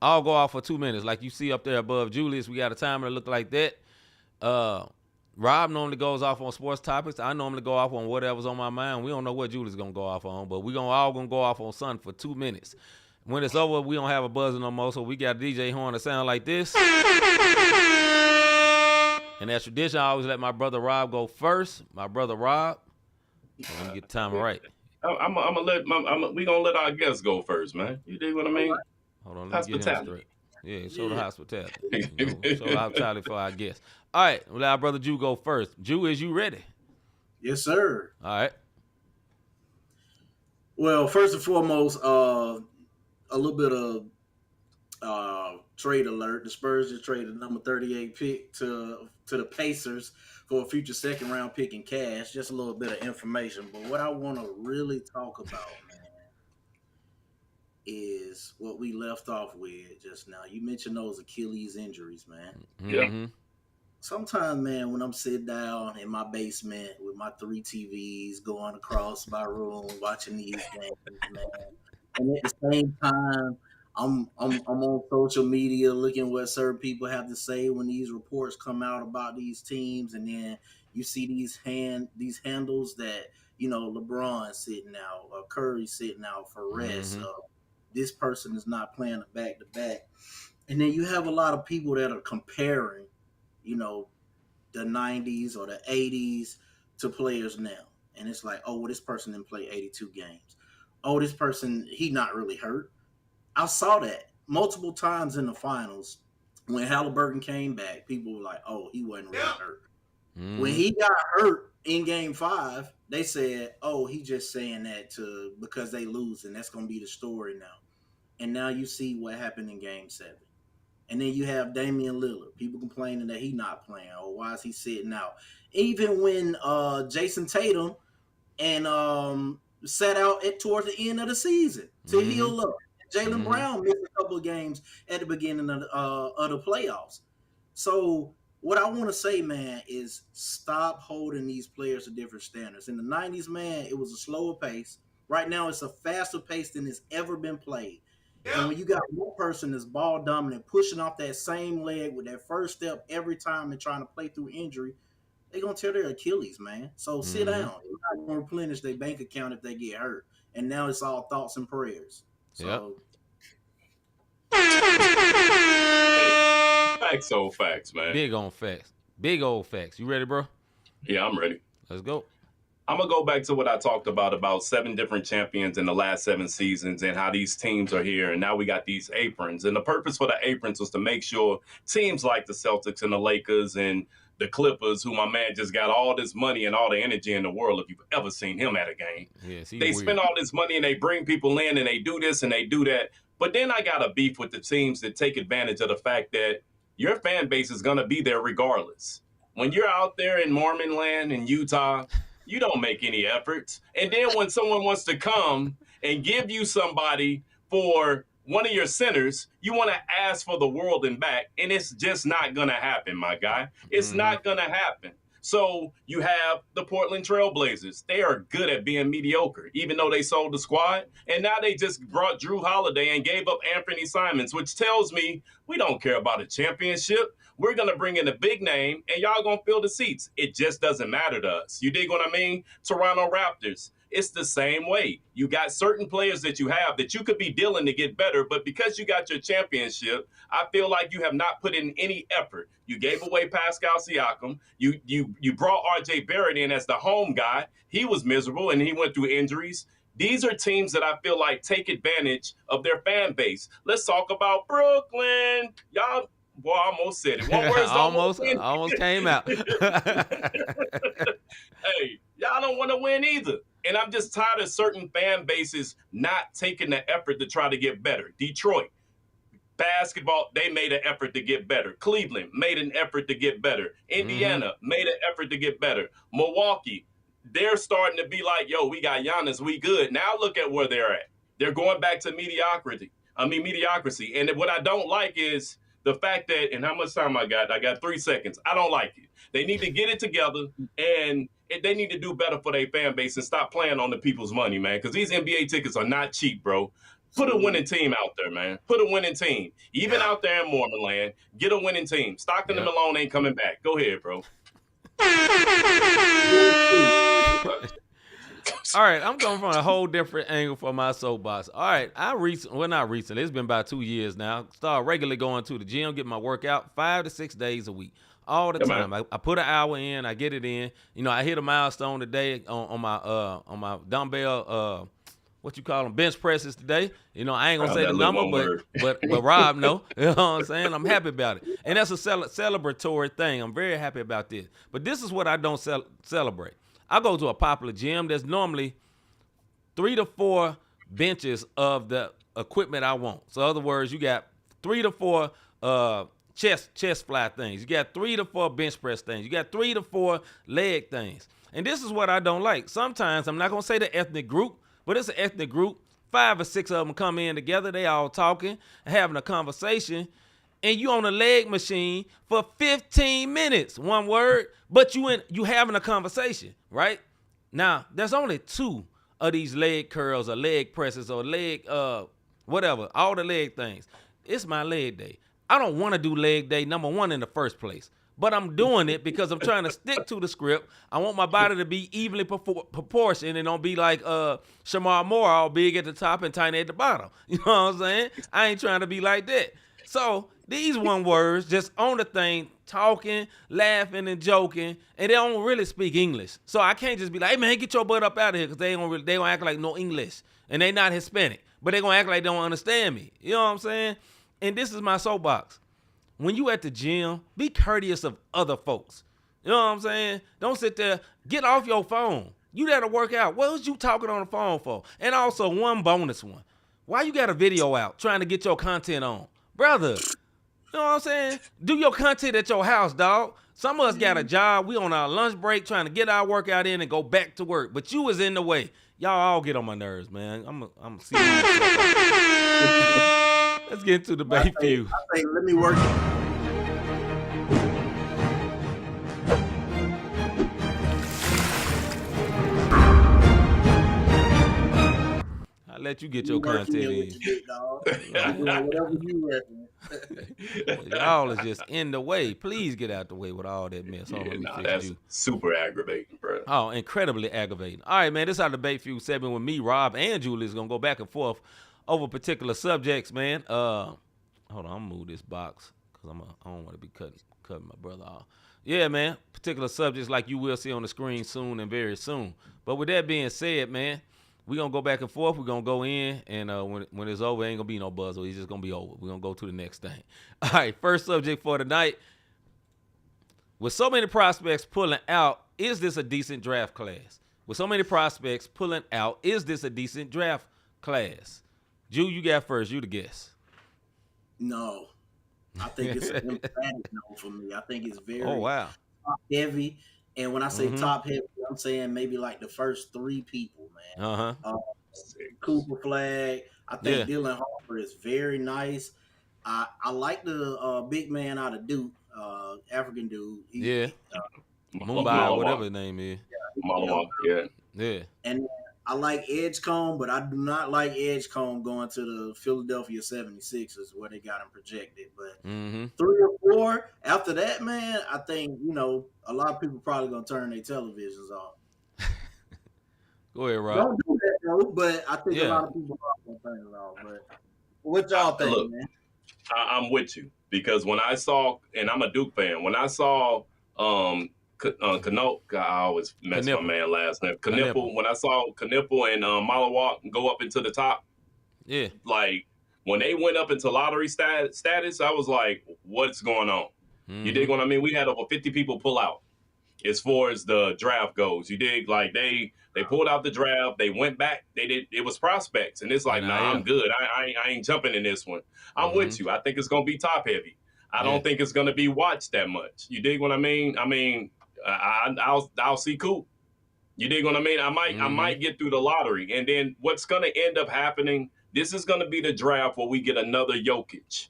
I'll go off for 2 minutes. Like you see up there above Julius, we got a timer that look like that. Rob normally goes off on sports topics. I normally go off on whatever's on my mind. We don't know what Julius going to go off on, but we all going to go off on something for 2 minutes. When it's over, we don't have a buzzer no more, so we got a DJ horn that sound like this. And as tradition, I always let my brother Rob go first. My brother Rob, let me get the timer right. We gonna let our guests go first, man. You dig what I mean? Hold on, let me get him straight. Yeah, show the hospitality. Show the hospitality for our guests. All right, we'll let our brother Jew go first. Jew, is you ready? Yes, sir. All right. Well, first and foremost, a little bit of trade alert. The Spurs just traded number 38 pick to the Pacers for a future second round pick in cash. Just a little bit of information. But what I want to really talk about, man, is what we left off with just now. You mentioned those Achilles injuries, man. Mm-hmm. Sometimes, man, when I'm sitting down in my basement with my 3 TVs going across my room watching these games, man, and at the same time, I'm on social media looking what certain people have to say when these reports come out about these teams, and then you see these handles that, you know, LeBron sitting out, or Curry sitting out for rest. Mm-hmm. This person is not playing a back-to-back. And then you have a lot of people that are comparing, you know, the 90s or the 80s to players now. And it's like, oh, well, this person didn't play 82 games. Oh, this person, he not really hurt. I saw that multiple times in the finals. When Halliburton came back, people were like, oh, he wasn't really hurt. Mm-hmm. When he got hurt in Game 5, they said, oh, he just saying that because they lose, and that's going to be the story now. And now you see what happened in Game 7. And then you have Damian Lillard. People complaining that he's not playing, or why is he sitting out? Even when Jason Tatum and sat out towards the end of the season to heal up. Jaylen Brown missed a couple of games at the beginning of the playoffs. So what I want to say, man, is stop holding these players to different standards. In the 90s, man, it was a slower pace. Right now, it's a faster pace than it's ever been played. Yeah. And when you got one person that's ball dominant, pushing off that same leg with that first step every time and trying to play through injury, they're going to tear their Achilles, man. So sit down. They're not going to replenish their bank account if they get hurt. And now it's all thoughts and prayers. So, facts, old facts, man. Big on facts. Big old facts. You ready, bro? Yeah, I'm ready. Let's go. I'm going to go back to what I talked about 7 different champions in the last 7 seasons and how these teams are here. And now we got these aprons. And the purpose for the aprons was to make sure teams like the Celtics and the Lakers and the Clippers, who my man just got all this money and all the energy in the world, if you've ever seen him at a game. Yes, they spend all this money and they bring people in and they do this and they do that. But then I got a beef with the teams that take advantage of the fact that your fan base is going to be there regardless. When you're out there in Mormon land in Utah, you don't make any efforts. And then when someone wants to come and give you somebody for one of your centers, you want to ask for the world and back, and it's just not going to happen, my guy. It's not going to happen. So you have the Portland Trailblazers. They are good at being mediocre, even though they sold the squad. And now they just brought Drew Holiday and gave up Anthony Simons, which tells me we don't care about a championship. We're going to bring in a big name, and y'all going to fill the seats. It just doesn't matter to us. You dig what I mean? Toronto Raptors. It's the same way. You got certain players that you have that you could be dealing to get better, but because you got your championship, I feel like you have not put in any effort. You gave away Pascal Siakam. You brought RJ Barrett in as the home guy. He was miserable, and he went through injuries. These are teams that I feel like take advantage of their fan base. Let's talk about Brooklyn. Y'all, boy, I almost said it. One word almost came out. Hey, y'all don't want to win either. And I'm just tired of certain fan bases not taking the effort to try to get better. Detroit, basketball, they made an effort to get better. Cleveland made an effort to get better. Indiana made an effort to get better. Milwaukee, they're starting to be like, yo, we got Giannis, we good. Now look at where they're at. They're going back to mediocrity. And what I don't like is the fact that, and how much time I got? I got 3 seconds. I don't like it. They need to get it together and they need to do better for their fan base and stop playing on the people's money, man. Because these NBA tickets are not cheap, bro. Put a winning team out there, man. Put a winning team. Even out there in Mormon land, get a winning team. Stockton and Malone ain't coming back. Go ahead, bro. All right, I'm coming from a whole different angle for my soapbox. All right, not recently. It's been about 2 years now. Start regularly going to the gym, get my workout 5 to 6 days a week, all the time. I put an hour in, I get it in. You know, I hit a milestone today on my dumbbell. What you call them, bench presses today. You know, I ain't gonna say the number, but Rob know. You know what I'm saying? I'm happy about it. And that's a celebratory thing. I'm very happy about this. But this is what I don't celebrate. I go to a popular gym. There's normally 3 to 4 benches of the equipment I want. So in other words, you got 3 to 4 chest fly things. You got 3 to 4 bench press things. You got 3 to 4 leg things. And this is what I don't like. Sometimes, I'm not gonna say the ethnic group, but it's an ethnic group. 5 or 6 of them come in together. They all talking, having a conversation, and you on a leg machine for 15 minutes, one word, but you having a conversation, right? Now, there's only 2 of these leg curls or leg presses or leg, whatever, all the leg things. It's my leg day. I don't want to do leg day, number one, in the first place. But I'm doing it because I'm trying to stick to the script. I want my body to be evenly proportioned and don't be like Shamar Moore, all big at the top and tiny at the bottom. You know what I'm saying? I ain't trying to be like that. So these one words just on the thing, talking, laughing, and joking, and they don't really speak English. So I can't just be like, hey, man, get your butt up out of here, because they gonna act like no English. And they not Hispanic, but they gonna act like they don't understand me. You know what I'm saying? And this is my soapbox. When you at the gym, be courteous of other folks. You know what I'm saying? Don't sit there. Get off your phone. You there to work out. What was you talking on the phone for? And also, one bonus one. Why you got a video out trying to get your content on? Brother, you know what I'm saying? Do your content at your house, dog. Some of us got a job. We on our lunch break trying to get our workout in and go back to work. But you was in the way. Y'all all get on my nerves, man. I'm seeing Let's get into the debate feud. I think, let me work it. I'll let you get your content in. Whatever you reckon. Y'all is just in the way. Please get out the way with all that mess. That's super aggravating, bro. Oh, incredibly aggravating. All right, man, this is our debate feud segment with me, Rob, and Julie is going to go back and forth over particular subjects, man. Hold on, I'm gonna move this box because I don't want to be cutting my brother off. Yeah, man, particular subjects like you will see on the screen soon and very soon. But with that being said, man, we're gonna go back and forth. We're gonna go in, and when it's over, ain't gonna be no buzzer. It's just gonna be over. We're gonna go to the next thing. All right, first subject for tonight. With so many prospects pulling out, is this a decent draft class? With so many prospects pulling out, is this a decent draft class? Ju, you got first. You the guest. No. I think it's an emphatic no for me. I think it's very top heavy. And when I say top heavy, I'm saying maybe like the first 3 people, man. Cooper Flag. I think Dylan Harper is very nice. I like the big man out of Duke, African dude. Mumbai, whatever his name is. Yeah. And I like Edgecombe, but I do not like Edgecombe going to the Philadelphia 76ers where they got him projected. But 3 or 4 after that, man, I think, a lot of people probably going to turn their televisions off. Go ahead, Rob. Don't do that, though, but I think a lot of people are going to turn it off. But what y'all think, man? I'm with you because when I saw, and I'm a Duke fan, when I saw Knipple, I always mess my man last name. Knipple. When I saw Knipple and Malawak go up into the top, like when they went up into lottery status, I was like, "What's going on?" You dig what I mean? We had over 50 people pull out as far as the draft goes. You dig? Like they pulled out the draft, they went back. They did. It was prospects, and it's like, nah, I'm good. I ain't jumping in this one. I'm with you. I think it's gonna be top heavy. I don't think it's gonna be watched that much. You dig what I mean? I'll see Coop. You dig what I mean? I might get through the lottery. And then what's going to end up happening, this is going to be the draft where we get another Jokic.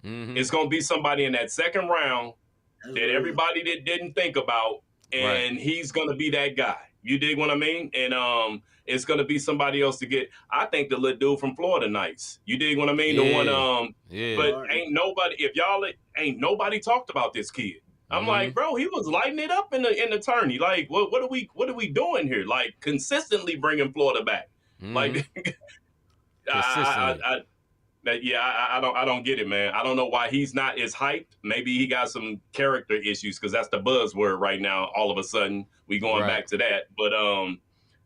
It's going to be somebody in that second round that everybody didn't think about. and he's gonna be that guy. You dig what I mean? And it's gonna be somebody else to get. I think the little dude from Florida nice. You dig what I mean? The one but ain't nobody talked about this kid. I'm like, bro, he was lighting it up in the tourney. Like, what are we doing here? Like, consistently bringing Florida back. Like, I don't get it, man. I don't know why he's not as hyped. Maybe he got some character issues because that's the buzzword right now. All of a sudden, we going back to that. But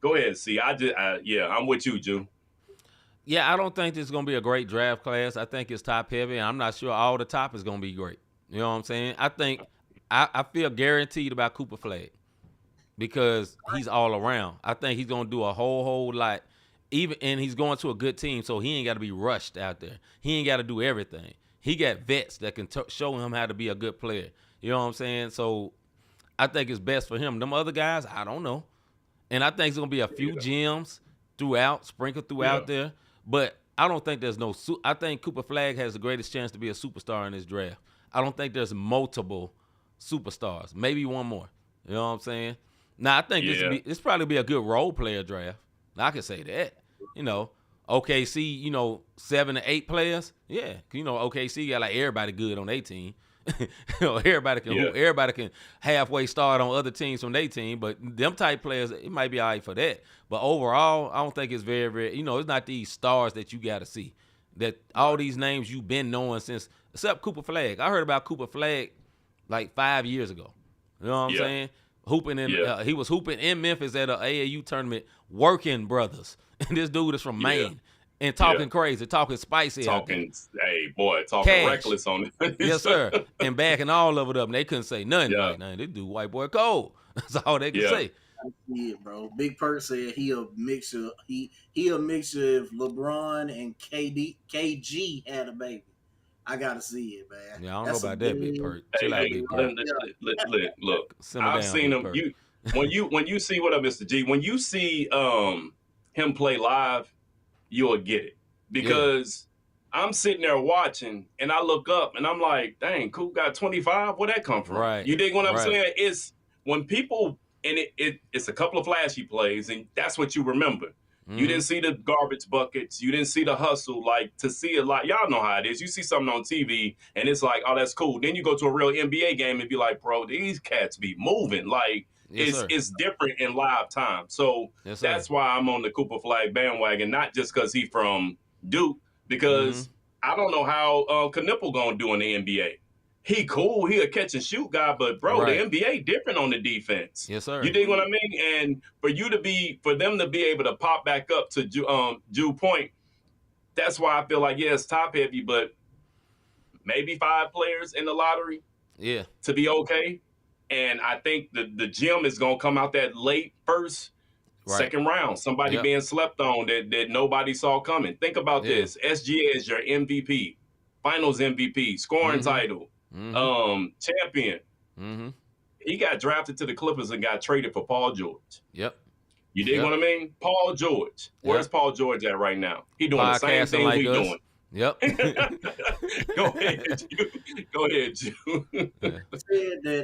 go ahead, see. I'm with you, Jew. Yeah, I don't think this is gonna be a great draft class. I think it's top heavy, and I'm not sure all the top is gonna be great. You know what I'm saying? I think I feel guaranteed about Cooper Flagg because he's all around. I think he's gonna do a whole lot. And he's going to a good team, so he ain't got to be rushed out there. He ain't got to do everything. He got vets that can show him how to be a good player. You know what I'm saying? So I think it's best for him. Them other guys, I don't know. And I think it's going to be a few gems sprinkled throughout there. But I don't think there's no – I think Cooper Flagg has the greatest chance to be a superstar in this draft. I don't think there's multiple superstars. Maybe one more. You know what I'm saying? Now, I think this probably be a good role player draft. I can say that. You know, OKC, 7 to 8 players. Yeah. OKC got like everybody good on their team. Everybody can halfway start on other teams from their team, but them type players, it might be all right for that. But overall, I don't think it's very, very, it's not these stars that you got to see. That all these names you've been knowing since, except Cooper Flagg. I heard about Cooper Flagg like 5 years ago. You know what I'm saying? He was hooping in Memphis at an AAU tournament, working brothers. And this dude is from Maine and talking crazy, talking spicy. Talking reckless on it. Yes, sir. And backing all of it up. And they couldn't say nothing. Like, nah, this dude white boy cold. That's all they could say. I see it, bro. Big Perk said he a mixture. He a mixture of LeBron and KG had a baby. I gotta see it, man. Yeah, I don't know about that, Big Perk. Chill out, Big Perk. Look, I've seen him. When you see what up, Mr. G, when you see him play live, you'll get it. Because I'm sitting there watching and I look up and I'm like, dang, Coop got 25? Where'd that come from? Right. You dig what I'm saying? It's when people, and it's a couple of flashy plays, and that's what you remember. You didn't see the garbage buckets. You didn't see the hustle. Like, to see it, like, y'all know how it is. You see something on TV, and it's like, oh, that's cool. Then you go to a real NBA game and be like, bro, these cats be moving. Like, it's different in live time. So that's why I'm on the Cooper Flagg bandwagon, not just because he from Duke, because I don't know how Knipple going to do in the NBA. He cool. He a catch and shoot guy, but bro, the NBA different on the defense. Yes, sir. You dig what I mean? And for them to be able to pop back up to Jew point, that's why I feel like, it's top heavy, but maybe 5 players in the lottery to be okay. And I think the gym is going to come out that late first, second round. Somebody being slept on that nobody saw coming. Think about this. SGA is your MVP, finals MVP, scoring title. Champion. He got drafted to the Clippers and got traded for Paul George. Yep. You dig what I mean? Paul George. Where's Paul George at right now? He doing the same thing we doing. Yep. Go ahead, Jew.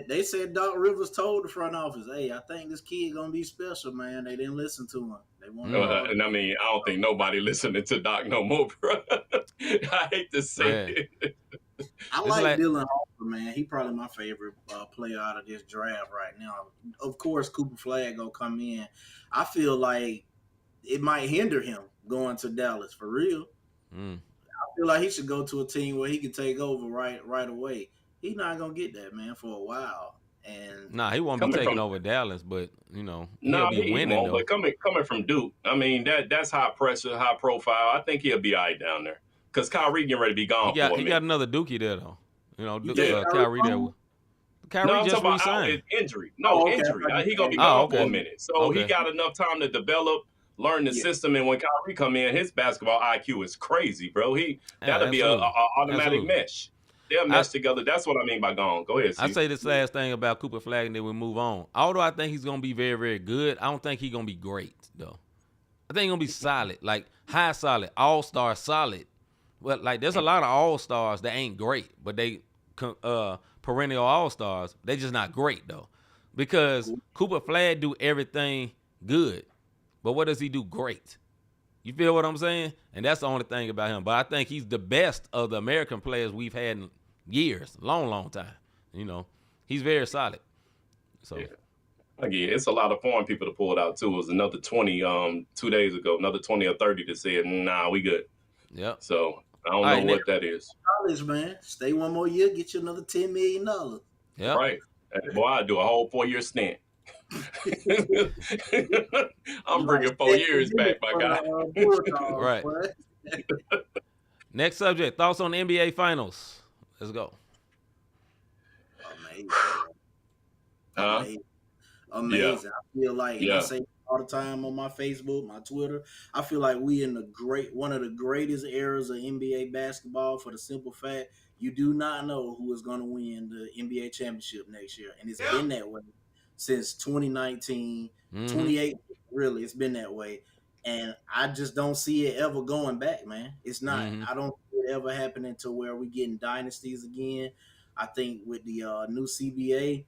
They said Doc Rivers told the front office, "Hey, I think this kid gonna be special, man." They didn't listen to him. They want and I mean, I don't think nobody listening to Doc no more, bro. I hate to say it. I like Dylan Harper, man. He probably my favorite player out of this draft right now. Of course, Cooper Flagg gonna come in. I feel like it might hinder him going to Dallas for real. I feel like he should go to a team where he can take over right away. He's not gonna get that, man, for a while. And he won't be taking over Dallas, but he'll be winning. Won't, but coming from Duke, I mean that's high pressure, high profile. I think he'll be all right down there. Because Kyrie getting ready to be gone. He got another Dookie there though. Kyrie there. Kyrie just resigned. Injury. Injury. He gonna be gone for a minute. So he got enough time to develop, learn the system, and when Kyrie come in, his basketball IQ is crazy, bro. That'll be an automatic mesh. They'll mesh together. That's what I mean by gone. Go ahead, Steve. I say this last thing about Cooper Flagg, and then we move on. Although I think he's gonna be very, very good, I don't think he's gonna be great though. I think he's gonna be solid, like high solid, all-star solid. But like, there's a lot of all-stars that ain't great, but they perennial all-stars. They just not great though. because Cooper Flagg do everything good, but what does he do great? You feel what I'm saying? And that's the only thing about him. But I think he's the best of the American players we've had in years, long time. You know, he's very solid. So, Again, it's a lot of foreign people to pull it out too. It was another 20 2 days ago, another 20 or 30 that said, "Nah, we good." Yep. So I don't know what that is. College, man, stay one more year, get you another $10 million. Yeah. Right. Boy, I do a whole 4-year stint. I'm bringing 4 years back, my guy. Right. Next subject, thoughts on the NBA Finals. Let's go. Amazing. I feel like, I say all the time on my Facebook, my Twitter, I feel like we in one of the greatest eras of NBA basketball, for the simple fact you do not know who is going to win the NBA championship next year. And it's been that way since 2019, 28, really, it's been that way. And I just don't see it ever going back, man. It's not, I don't see it ever happening to where we getting dynasties again. I think with the new CBA,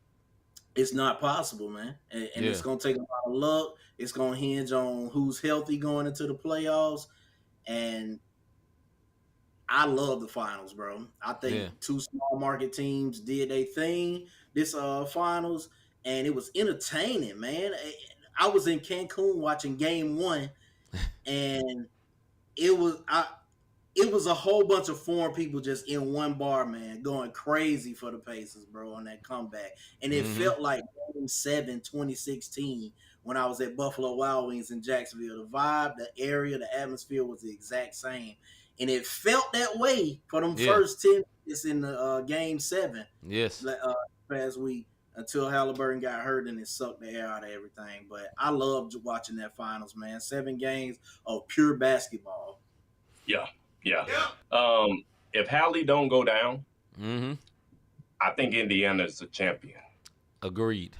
it's not possible, man. And it's going to take a lot of luck. It's going to hinge on who's healthy going into the playoffs. And I love the finals, bro. I think two small market teams did their thing this finals, and it was entertaining, man. I was in Cancun watching Game 1, and it was a whole bunch of foreign people just in one bar, man, going crazy for the Pacers, bro, on that comeback. And it felt like Game 7, 2016, when I was at Buffalo Wild Wings in Jacksonville. The vibe, the area, the atmosphere was the exact same. And it felt that way for them first 10 minutes in the Game 7 past week, until Halliburton got hurt and it sucked the air out of everything. But I loved watching that finals, man. 7 games of pure basketball. Yeah. If Hallie don't go down, I think Indiana's a champion. Agreed.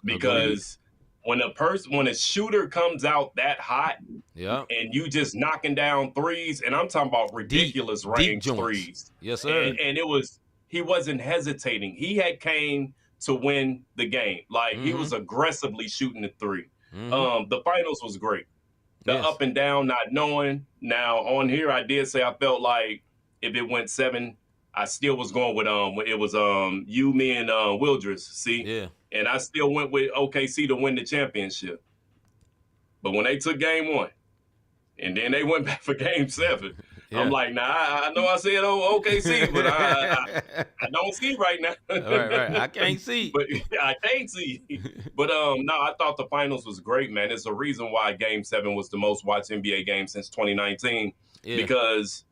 Because when a shooter comes out that hot, and you just knocking down threes, and I'm talking about ridiculous range threes. Yes, sir. And he wasn't hesitating. He had came to win the game. Like he was aggressively shooting the three. The finals was great. The up and down, not knowing. Now on here, I did say I felt like if it went 7, I still was going with it was you, me, and Wildress. See, and I still went with OKC to win the championship. But when they took Game 1, and then they went back for Game 7, I'm like, nah, I know I said OKC, but I don't see right now. right. I can't see. But I can't see. But no, I thought the finals was great, man. It's a reason why Game 7 was the most watched NBA game since 2019, because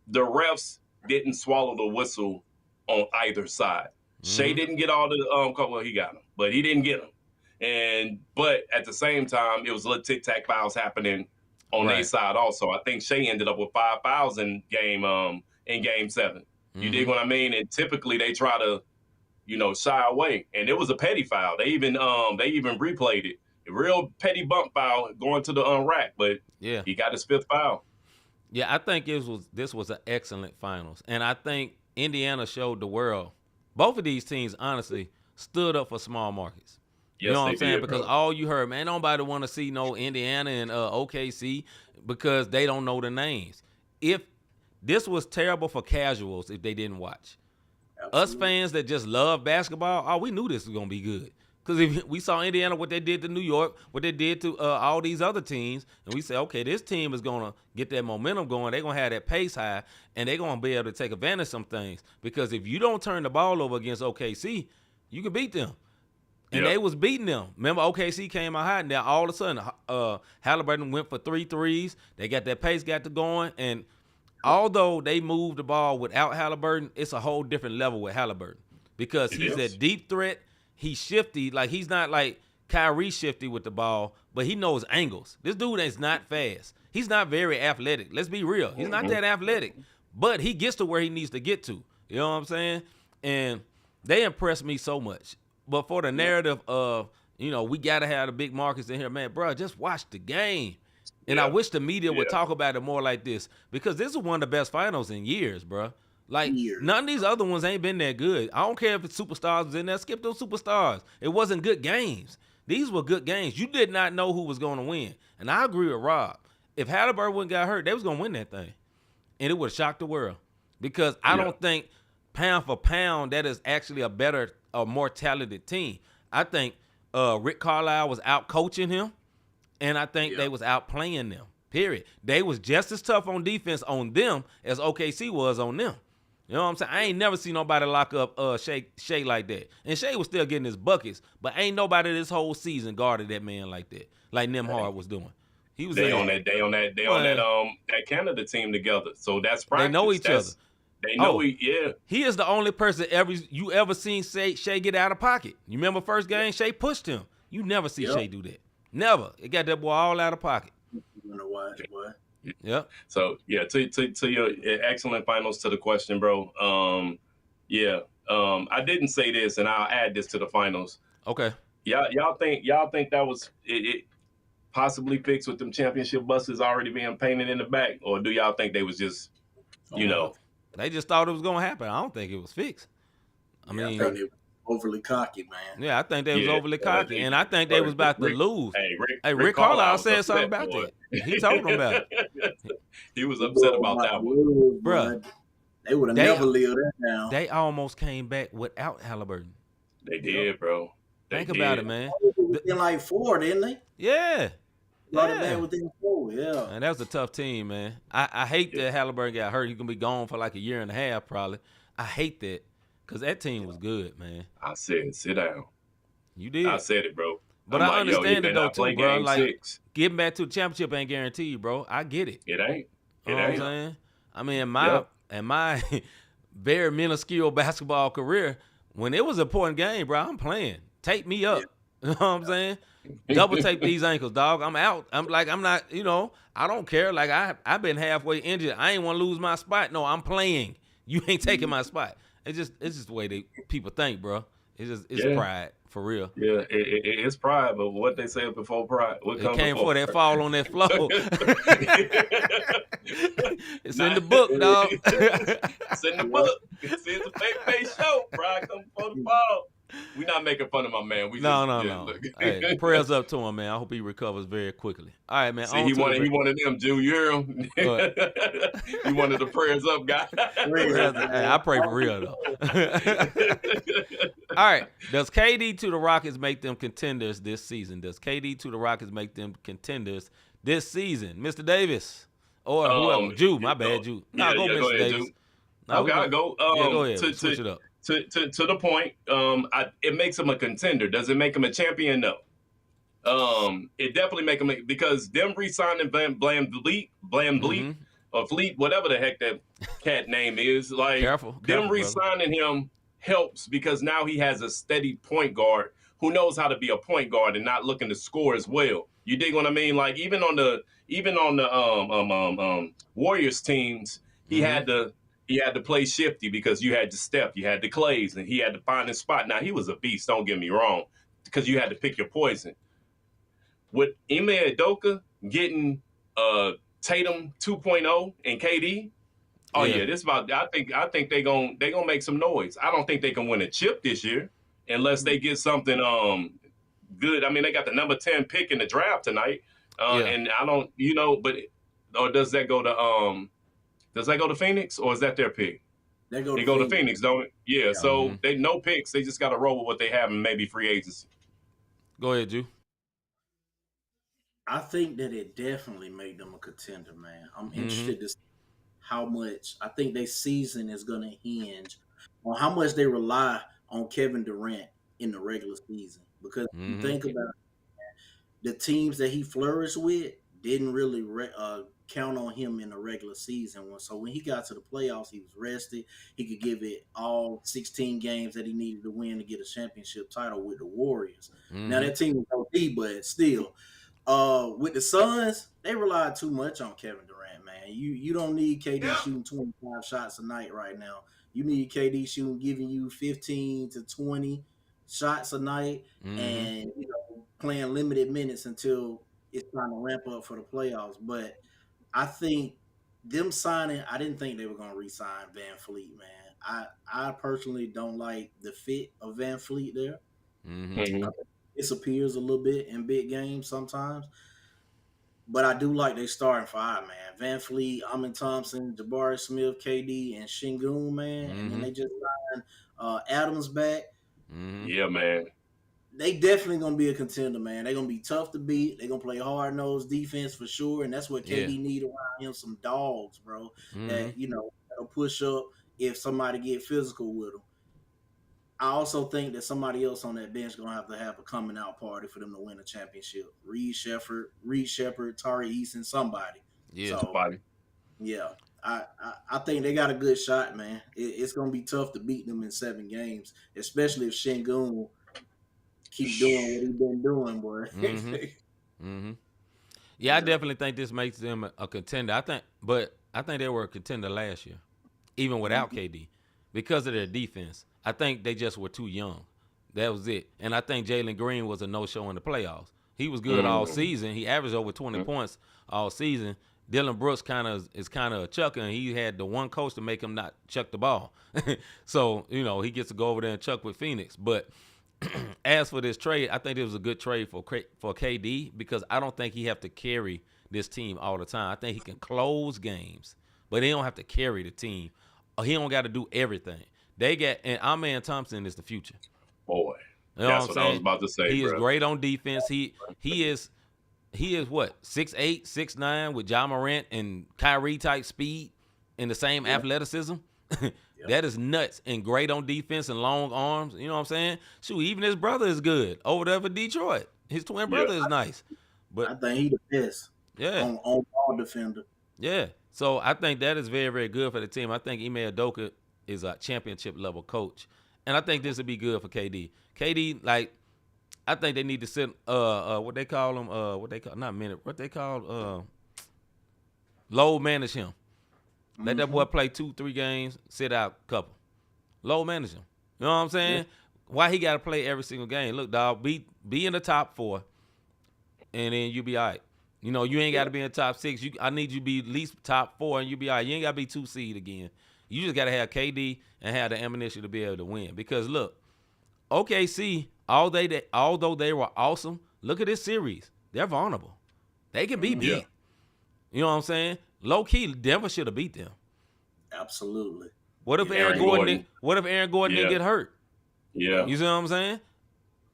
the refs didn't swallow the whistle on either side. Shea didn't get all the well, he got them, but he didn't get them. But at the same time, it was little tic-tac fouls happening on their side also. I think Shea ended up with 5 fouls in Game 7. You dig what I mean? And typically they try to, shy away. And it was a petty foul. They even replayed it. A real petty bump foul going to the rack, but he got his 5th foul. Yeah, I think this was an excellent finals. And I think Indiana showed the world. Both of these teams, honestly, stood up for small markets. You know what I'm saying? Because all you heard, man, nobody want to see no Indiana and OKC because they don't know the names. If this was terrible for casuals if they didn't watch. Absolutely. Us fans that just love basketball, we knew this was going to be good. Because if we saw Indiana, what they did to New York, what they did to all these other teams, and we said, okay, this team is going to get that momentum going. They're going to have that pace high, and they're going to be able to take advantage of some things. Because if you don't turn the ball over against OKC, you can beat them. And they was beating them. Remember, OKC came out hot, and then all of a sudden, Halliburton went for 3 threes. They got that pace got to going. And although they moved the ball without Halliburton, it's a whole different level with Halliburton. Because he's a deep threat. He's shifty. Like, he's not like Kyrie shifty with the ball, but he knows angles. This dude is not fast. He's not very athletic. Let's be real. He's not that athletic. But he gets to where he needs to get to. You know what I'm saying? And they impressed me so much. But for the narrative of, we got to have the big markets in here, man, bro, just watch the game. And I wish the media would talk about it more like this, because this is one of the best finals in years, bro. Like, years. none of these other ones ain't been that good. I don't care if it's superstars was in there. Skip those superstars. It wasn't good games. These were good games. You did not know who was going to win. And I agree with Rob. If Halliburton wouldn't got hurt, they was going to win that thing. And it would have shocked the world. Because I don't think pound for pound that is actually a more talented team. I think Rick Carlisle was out coaching him. And I think they was out playing them. Period. They was just as tough on defense on them as OKC was on them. You know what I'm saying? I ain't never seen nobody lock up Shea like that. And Shea was still getting his buckets, but ain't nobody this whole season guarded that man like that, like Nembhard was doing. He was on that Canada team together. So that's practice. They know each other. They know He is the only person you ever seen Shea get out of pocket. You remember first game, Shea pushed him. You never see Shea do that. Never. It got that boy all out of pocket. You know why? Yeah. So to your excellent finals to the question, bro. I didn't say this, and I'll add this to the finals. Okay. Y'all think that was it possibly fixed with them championship buses already being painted in the back, or do y'all think they was just, they just thought it was gonna happen? I don't think it was fixed. I mean, I think they were overly cocky, man. Yeah, I think they was overly cocky, and I think they was about to lose. Hey, Rick Carlisle said something about that. He told them about it. He was upset about that one. Bruh. They would have never lived that down. They almost came back without Halliburton. They did, bro. Think about it, man. Within like 4, didn't they? Yeah. Within 4, yeah. And that was a tough team, man. I hate that Halliburton got hurt. He's going to be gone for like a year and a half probably. I hate that because that team was good, man. I said, sit down. You did. I said it, bro. But I understand it, though, too, bro. Like, getting back to the championship ain't guaranteed, bro. I get it. It ain't. You know what I'm saying? I mean, in my very minuscule basketball career, when it was an important game, bro, I'm playing. Tape me up. You know what I'm saying? Double tape these ankles, dog. I'm out. I'm not, I don't care. Like, I've been halfway injured. I ain't want to lose my spot. No, I'm playing. You ain't taking my spot. It's just the way people think, bro. It's pride, for real. Yeah, it's pride, but what they say before pride? What it came before that fall on that floor. It's in the book, dog. It's in the book. It's a faith-based show. Pride comes before the fall. We not making fun of my man. No. Hey, prayers up to him, man. I hope he recovers very quickly. All right, man. See, he wanted them, Jew. You hear him? He wanted the prayers up guy. Hey, I pray for real, though. All right. Does KD to the Rockets make them contenders this season? Mr. Davis? Or whoever. Jew, my bad, Jew. No, go Mr. Davis. Okay, I'll go. Go ahead. Switch it up. To the point, it makes him a contender. Does it make him a champion? No. It definitely make him, because them re-signing Bleak, or Fleet, whatever the heck that cat name is, like them re-signing him helps, because now he has a steady point guard who knows how to be a point guard and not looking to score as well. You dig what I mean? Like even on the Warriors teams, he had to play shifty because you had to step, you had the Clays, and he had to find his spot. Now, he was a beast, don't get me wrong, because you had to pick your poison. With Ime Udoka getting Tatum 2.0 and KD, this about. I think they gonna make some noise. I don't think they can win a chip this year unless they get something good. I mean, they got the number 10 pick in the draft tonight, and I don't, or does that go to Does that go to Phoenix, or is that their pick? They go to Phoenix, don't it? Yeah. So they no picks. They just got to roll with what they have and maybe free agency. Go ahead, Drew. I think that it definitely made them a contender, man. I'm interested to see how much. I think their season is going to hinge on how much they rely on Kevin Durant in the regular season. Because if you think about it, the teams that he flourished with didn't really count on him in the regular season. So when he got to the playoffs, he was rested. He could give it all 16 games that he needed to win to get a championship title with the Warriors. Now that team was OD, but still, with the Suns, they relied too much on Kevin Durant, man. You don't need KD shooting 25 shots a night right now. You need KD giving you 15 to 20 shots a night, and playing limited minutes until it's trying to ramp up for the playoffs. But I think them signing, I didn't think they were gonna re-sign Van Fleet, man. I personally don't like the fit of Van Fleet there. Mm-hmm. Mm-hmm. It disappears a little bit in big games sometimes. But I do like they starting five, man. Van Fleet, Amin Thompson, Jabari Smith, KD, and Shingun, man. Mm-hmm. And then they just signed Adams back. Mm-hmm. Yeah, man. They definitely gonna be a contender, man. They're gonna be tough to beat. They're gonna play hard nosed defense for sure, and that's what KD need around him. Some dogs, bro. Mm-hmm. That that'll push up if somebody get physical with them. I also think that somebody else on that bench gonna have a coming out party for them to win a championship. Reed Shepard, Tari Eason, somebody. Yeah. So, Somebody. yeah, I think they got a good shot, man. It's gonna be tough to beat them in 7 games, especially if Shingun keep doing what he's been doing, boy. Mm-hmm. Mm-hmm. Yeah, I definitely think this makes them a contender. I think they were a contender last year, even without KD, because of their defense. I think they just were too young. That was it. And I think Jalen Green was a no-show in the playoffs. He was good all season. He averaged over 20 points all season. Dylan Brooks is kind of a chucker, and he had the one coach to make him not chuck the ball. So, he gets to go over there and chuck with Phoenix. But as for this trade, I think it was a good trade for KD because I don't think he have to carry this team all the time. I think he can close games, but he don't have to carry the team. He don't got to do everything. And Amin Thompson is the future. Boy, you know that's what I was about to say. He bro. is great on defense. He is what 6'8", 6'9" with Ja Morant and Kyrie type speed and the same athleticism. That is nuts and great on defense and long arms. You know what I'm saying? Shoot, even his brother is good over there for Detroit. His twin brother is nice. But I think he the best. Yeah. On ball defender. Yeah. So I think that is very, very good for the team. I think Ime Udoka is a championship level coach. And I think this would be good for KD. KD, I think they need to sit what they call him, load manage him. Let that boy play 2-3 games, sit out a couple. Low manage him. You know what I'm saying? Yeah. Why he got to play every single game? Look, dog, be in the top 4, and then you be all right. You ain't got to be in the top 6. I need you to be at least top 4, and you be all right. You ain't got to be 2 seed again. You just got to have KD and have the ammunition to be able to win. Because, look, OKC, although they were awesome, look at this series. They're vulnerable. They can be beat. Yeah. You know what I'm saying? Low-key, Denver should have beat them. Absolutely. What if Aaron Gordon didn't get hurt? Yeah. You see what I'm saying?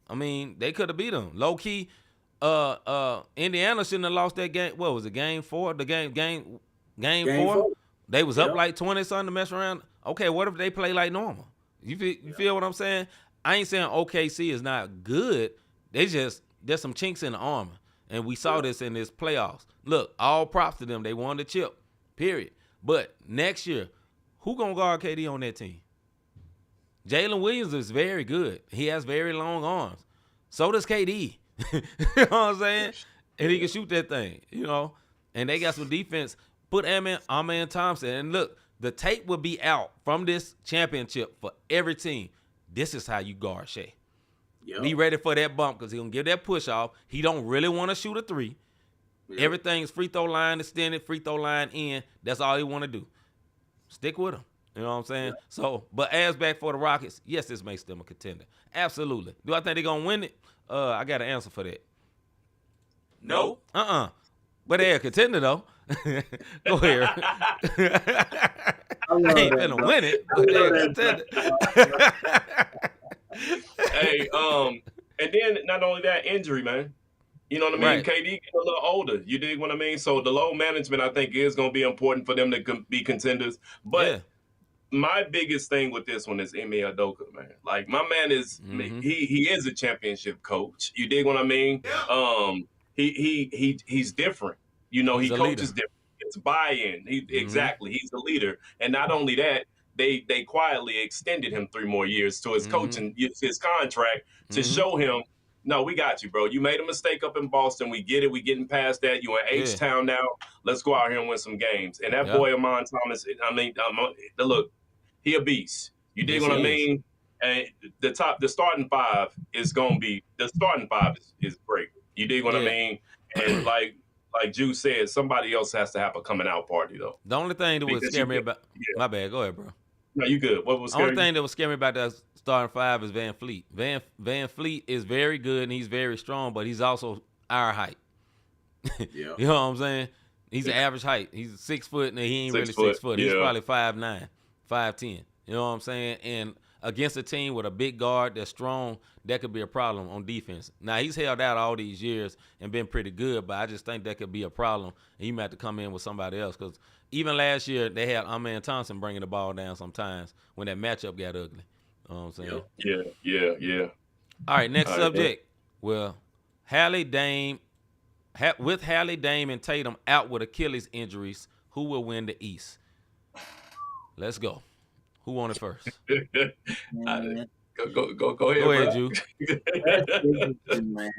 I mean, they could have beat them. Low-key, Indiana shouldn't have lost that game. What was it, game 4? The game 4? They was up like 20-something to mess around. Okay, what if they play like normal? You feel what I'm saying? I ain't saying OKC is not good. There's some chinks in the armor. And we saw this in this playoffs. Look, all props to them. They won the chip, period. But next year, who going to guard KD on that team? Jalen Williams is very good. He has very long arms. So does KD. You know what I'm saying? And he can shoot that thing, And they got some defense. Put Amin Thompson. And look, the tape will be out from this championship for every team. This is how you guard Shea. Yep. Be ready for that bump because he's going to give that push off. He don't really want to shoot a 3. Yep. Everything's free throw line extended, free throw line in. That's all he want to do. Stick with him. You know what I'm saying? Yep. So, but as back for the Rockets, yes, this makes them a contender. Absolutely. Do I think they're going to win it? I got an answer for that. No. But they're a contender, though. Go ahead. I ain't going to win it, but they're a contender. Hey, and then not only that, injury, man. You know what I mean? Right. KD getting a little older. You dig what I mean? So the load management, I think, is going to be important for them to be contenders. But my biggest thing with this one is Ime Udoka, man. Like, my man is he is a championship coach. You dig what I mean? He's different. He coaches different. It's buy-in. Exactly. He's the leader. And not only that, they quietly extended him 3 more years to his coaching, his contract, to show him, no, we got you, bro. You made a mistake up in Boston. We get it. We getting past that. You in H-Town now. Let's go out here and win some games. And that boy, Amin Thomas, look, he a beast. You dig what I mean? And the starting 5 is going to be, the starting 5 is great. You dig what I mean? And like like Juice said, somebody else has to have a coming out party though. The only thing that would scare me about my bad, go ahead, bro. No, you good. What was the only thing that would scare me about that starting five is Van Fleet. Van Fleet is very good and he's very strong, but he's also our height. Yeah. You know what I'm saying? He's an average height. He's 6 foot and he ain't really 6 foot. He's probably 5'9", 5'10". You know what I'm saying? And against a team with a big guard that's strong, that could be a problem on defense. Now, he's held out all these years and been pretty good, but I just think that could be a problem, and he might have to come in with somebody else because even last year, they had Amen Thompson bringing the ball down sometimes when that matchup got ugly. You know what I'm saying? Yeah. All right, next subject. Well, with Hallie, Dame, and Tatum out with Achilles injuries, who will win the East? Let's go. Who won it first? Go ahead. Go ahead, Ju. Man.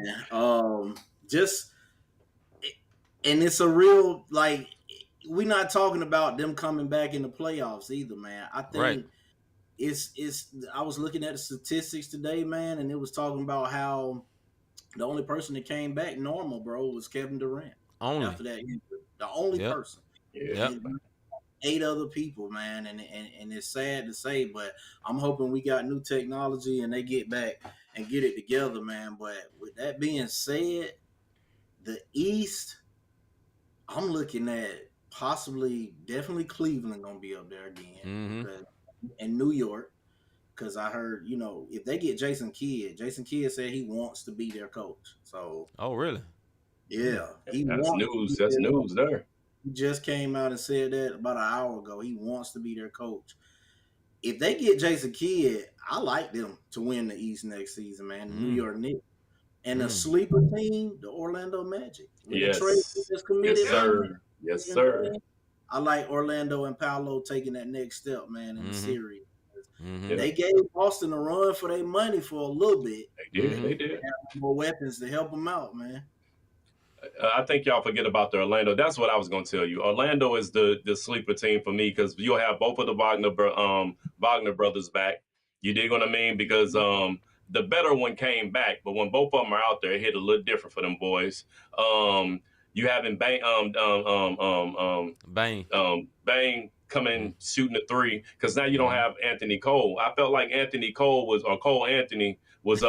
And it's a real, like, we're not talking about them coming back in the playoffs either, man. I think it's I was looking at the statistics today, man, and it was talking about how the only person that came back normal, bro, was Kevin Durant. After that injury. The only person. Yeah. 8 other people, man, and it's sad to say, but I'm hoping we got new technology and they get back and get it together, man. But with that being said, the East, I'm looking at definitely Cleveland gonna be up there again, and New York, because I heard, if they get Jason Kidd said he wants to be their coach. So, oh really? Yeah, that's news. That's news there. He just came out and said that about an hour ago. He wants to be their coach. If they get Jason Kidd, I like them to win the East next season, man. The New York Knicks. And the sleeper team, the Orlando Magic. Yes, sir. I like Orlando and Paolo taking that next step, man, in the series. They gave Boston a run for their money for a little bit. They did. They have more weapons to help them out, man. I think y'all forget about the Orlando. That's what I was going to tell you. Orlando is the sleeper team for me because you'll have both of the Wagner brothers back. You dig what I mean? Because the better one came back, but when both of them are out there, it hit a little different for them boys. You having Bang coming shooting a 3 because now you don't have Anthony Cole. I felt like Cole Anthony was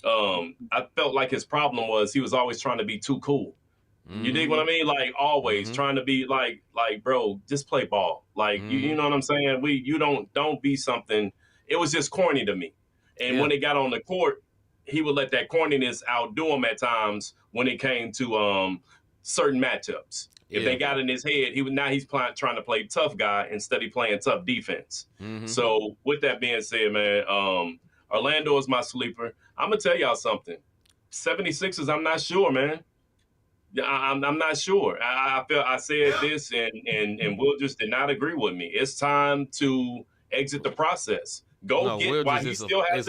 I felt like his problem was he was always trying to be too cool. You dig what I mean? Like always trying to be like, bro, just play ball. Like you know what I'm saying? You don't be something. It was just corny to me. And when they got on the court, he would let that corniness outdo him at times when it came to certain matchups. If they got in his head, he's trying to play tough guy instead of playing tough defense. So with that being said, man, Orlando is my sleeper. I'm gonna tell y'all something. 76ers, I'm not sure, man. I'm not sure. I said this, and Will just did not agree with me. It's time to exit the process. He's a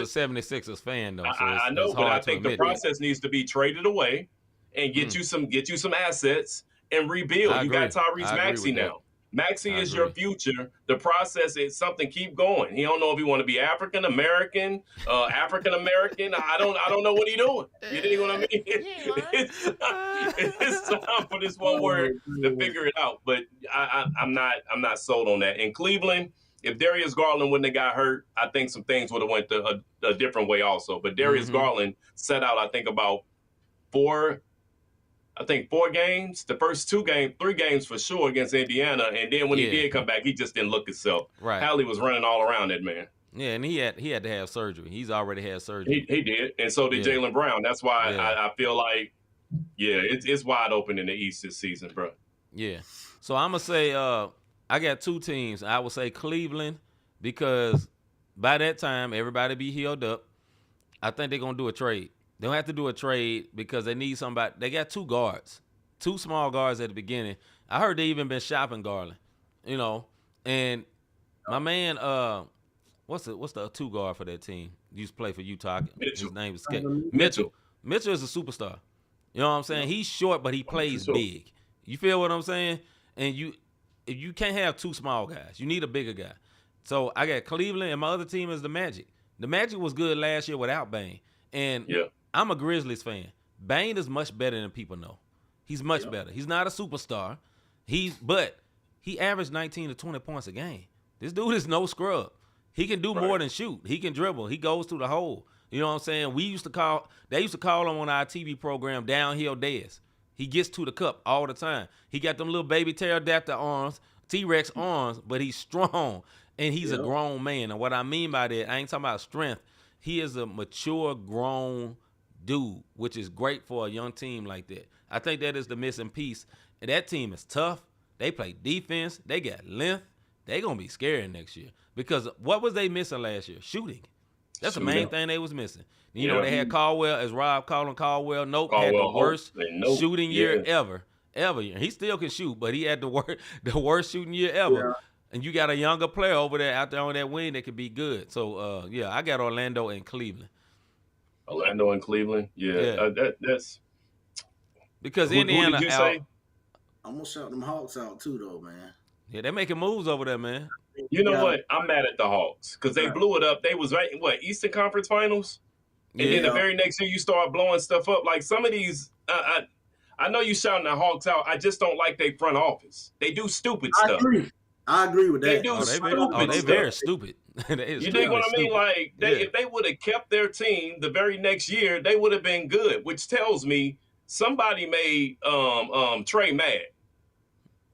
76ers fan though. So I know, but I think the process needs to be traded away and get you some assets and rebuild. You got Tyrese Maxey now. Maxey is your future. The process is something. Keep going. He don't know if he want to be African American. I don't know what he doing. You know what I mean? It's time for this one word to figure it out. But I'm not sold on that. In Cleveland, if Darius Garland wouldn't have got hurt, I think some things would have went a different way also. But Darius Garland set out, I think, about 4 games, the first 3 games for sure against Indiana. And then when he did come back, he just didn't look himself. Right. Hallie was running all around that man. Yeah, and he had to have surgery. He's already had surgery. He did. And so did Jaylen Brown. That's why I feel like, it's wide open in the East this season, bro. Yeah. So I'm going to say I got 2 teams. I would say Cleveland because by that time, everybody be healed up. I think they're going to do a trade. They don't have to do a trade because they need somebody. They got 2 guards, 2 small guards at the beginning. I heard they even been shopping Garland, and my man, what's the 2 guard for that team? Used to play for Utah. Mitchell. His name is Mitchell. Mitchell is a superstar. You know what I'm saying? He's short, but he plays big. You feel what I'm saying? And you can't have 2 small guys. You need a bigger guy. So I got Cleveland, and my other team is the Magic. The Magic was good last year without Bane. And I'm a Grizzlies fan. Bane is much better than people know. He's much better. He's not a superstar. But he averaged 19 to 20 points a game. This dude is no scrub. He can do more than shoot. He can dribble. He goes through the hole. You know what I'm saying? They used to call him on our TV program Downhill Dez. He gets to the cup all the time. He got them little baby pterodactyl arms, T-Rex arms, but he's strong, and he's a grown man. And what I mean by that, I ain't talking about strength. He is a mature, grown dude, which is great for a young team like that. I think that is the missing piece. And that team is tough. They play defense. They got length. They're going to be scary next year. Because what was they missing last year? Shooting. That's the main thing they was missing. You know, they had Caldwell, as Rob called him Caldwell. Had the worst shooting year ever. He still can shoot, but he had the worst shooting year ever. Yeah. And you got a younger player over there out there on that wing that could be good. So, I got Orlando and Cleveland. Orlando and Cleveland? Yeah. That's... Because Indiana... Who did you say? I'm going to shout them Hawks out too, though, man. Yeah, they're making moves over there, man. You know what? I'm mad at the Hawks because they blew it up. They was Eastern Conference Finals? And then the very next year you start blowing stuff up. Like some of these, I know you shouting the Hawks out. I just don't like their front office. They do stupid stuff. I agree with that. They do stupid stuff. They're very stupid. You dig what I mean? Like, if they would have kept their team the very next year, they would have been good, which tells me somebody made Trey mad.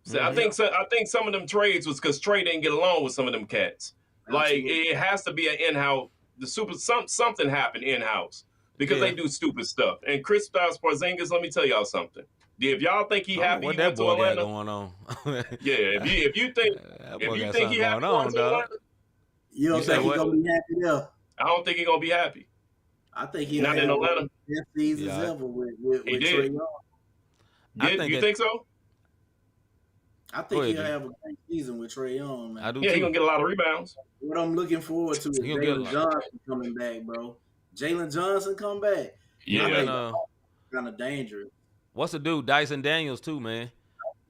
So I think some of them trades was because Trey didn't get along with some of them cats. Absolutely. Like it has to be an in-house. Something happened in-house because they do stupid stuff. And Kristaps Porzingis, let me tell y'all something. If y'all think he happy he went to Atlanta, going on? if you think he happy going to Atlanta, you don't think he's gonna be happy there? I don't think he's gonna be happy. I think he's not in Atlanta. Best seasons ever with Trey Young. You think so? I think he'll have a great season with Trey Young, man. He's going to get a lot of rebounds. What I'm looking forward to is Jalen Johnson coming back, bro. Jalen Johnson come back. Yeah. Kind of dangerous. What's the dude? Dyson Daniels, too, man.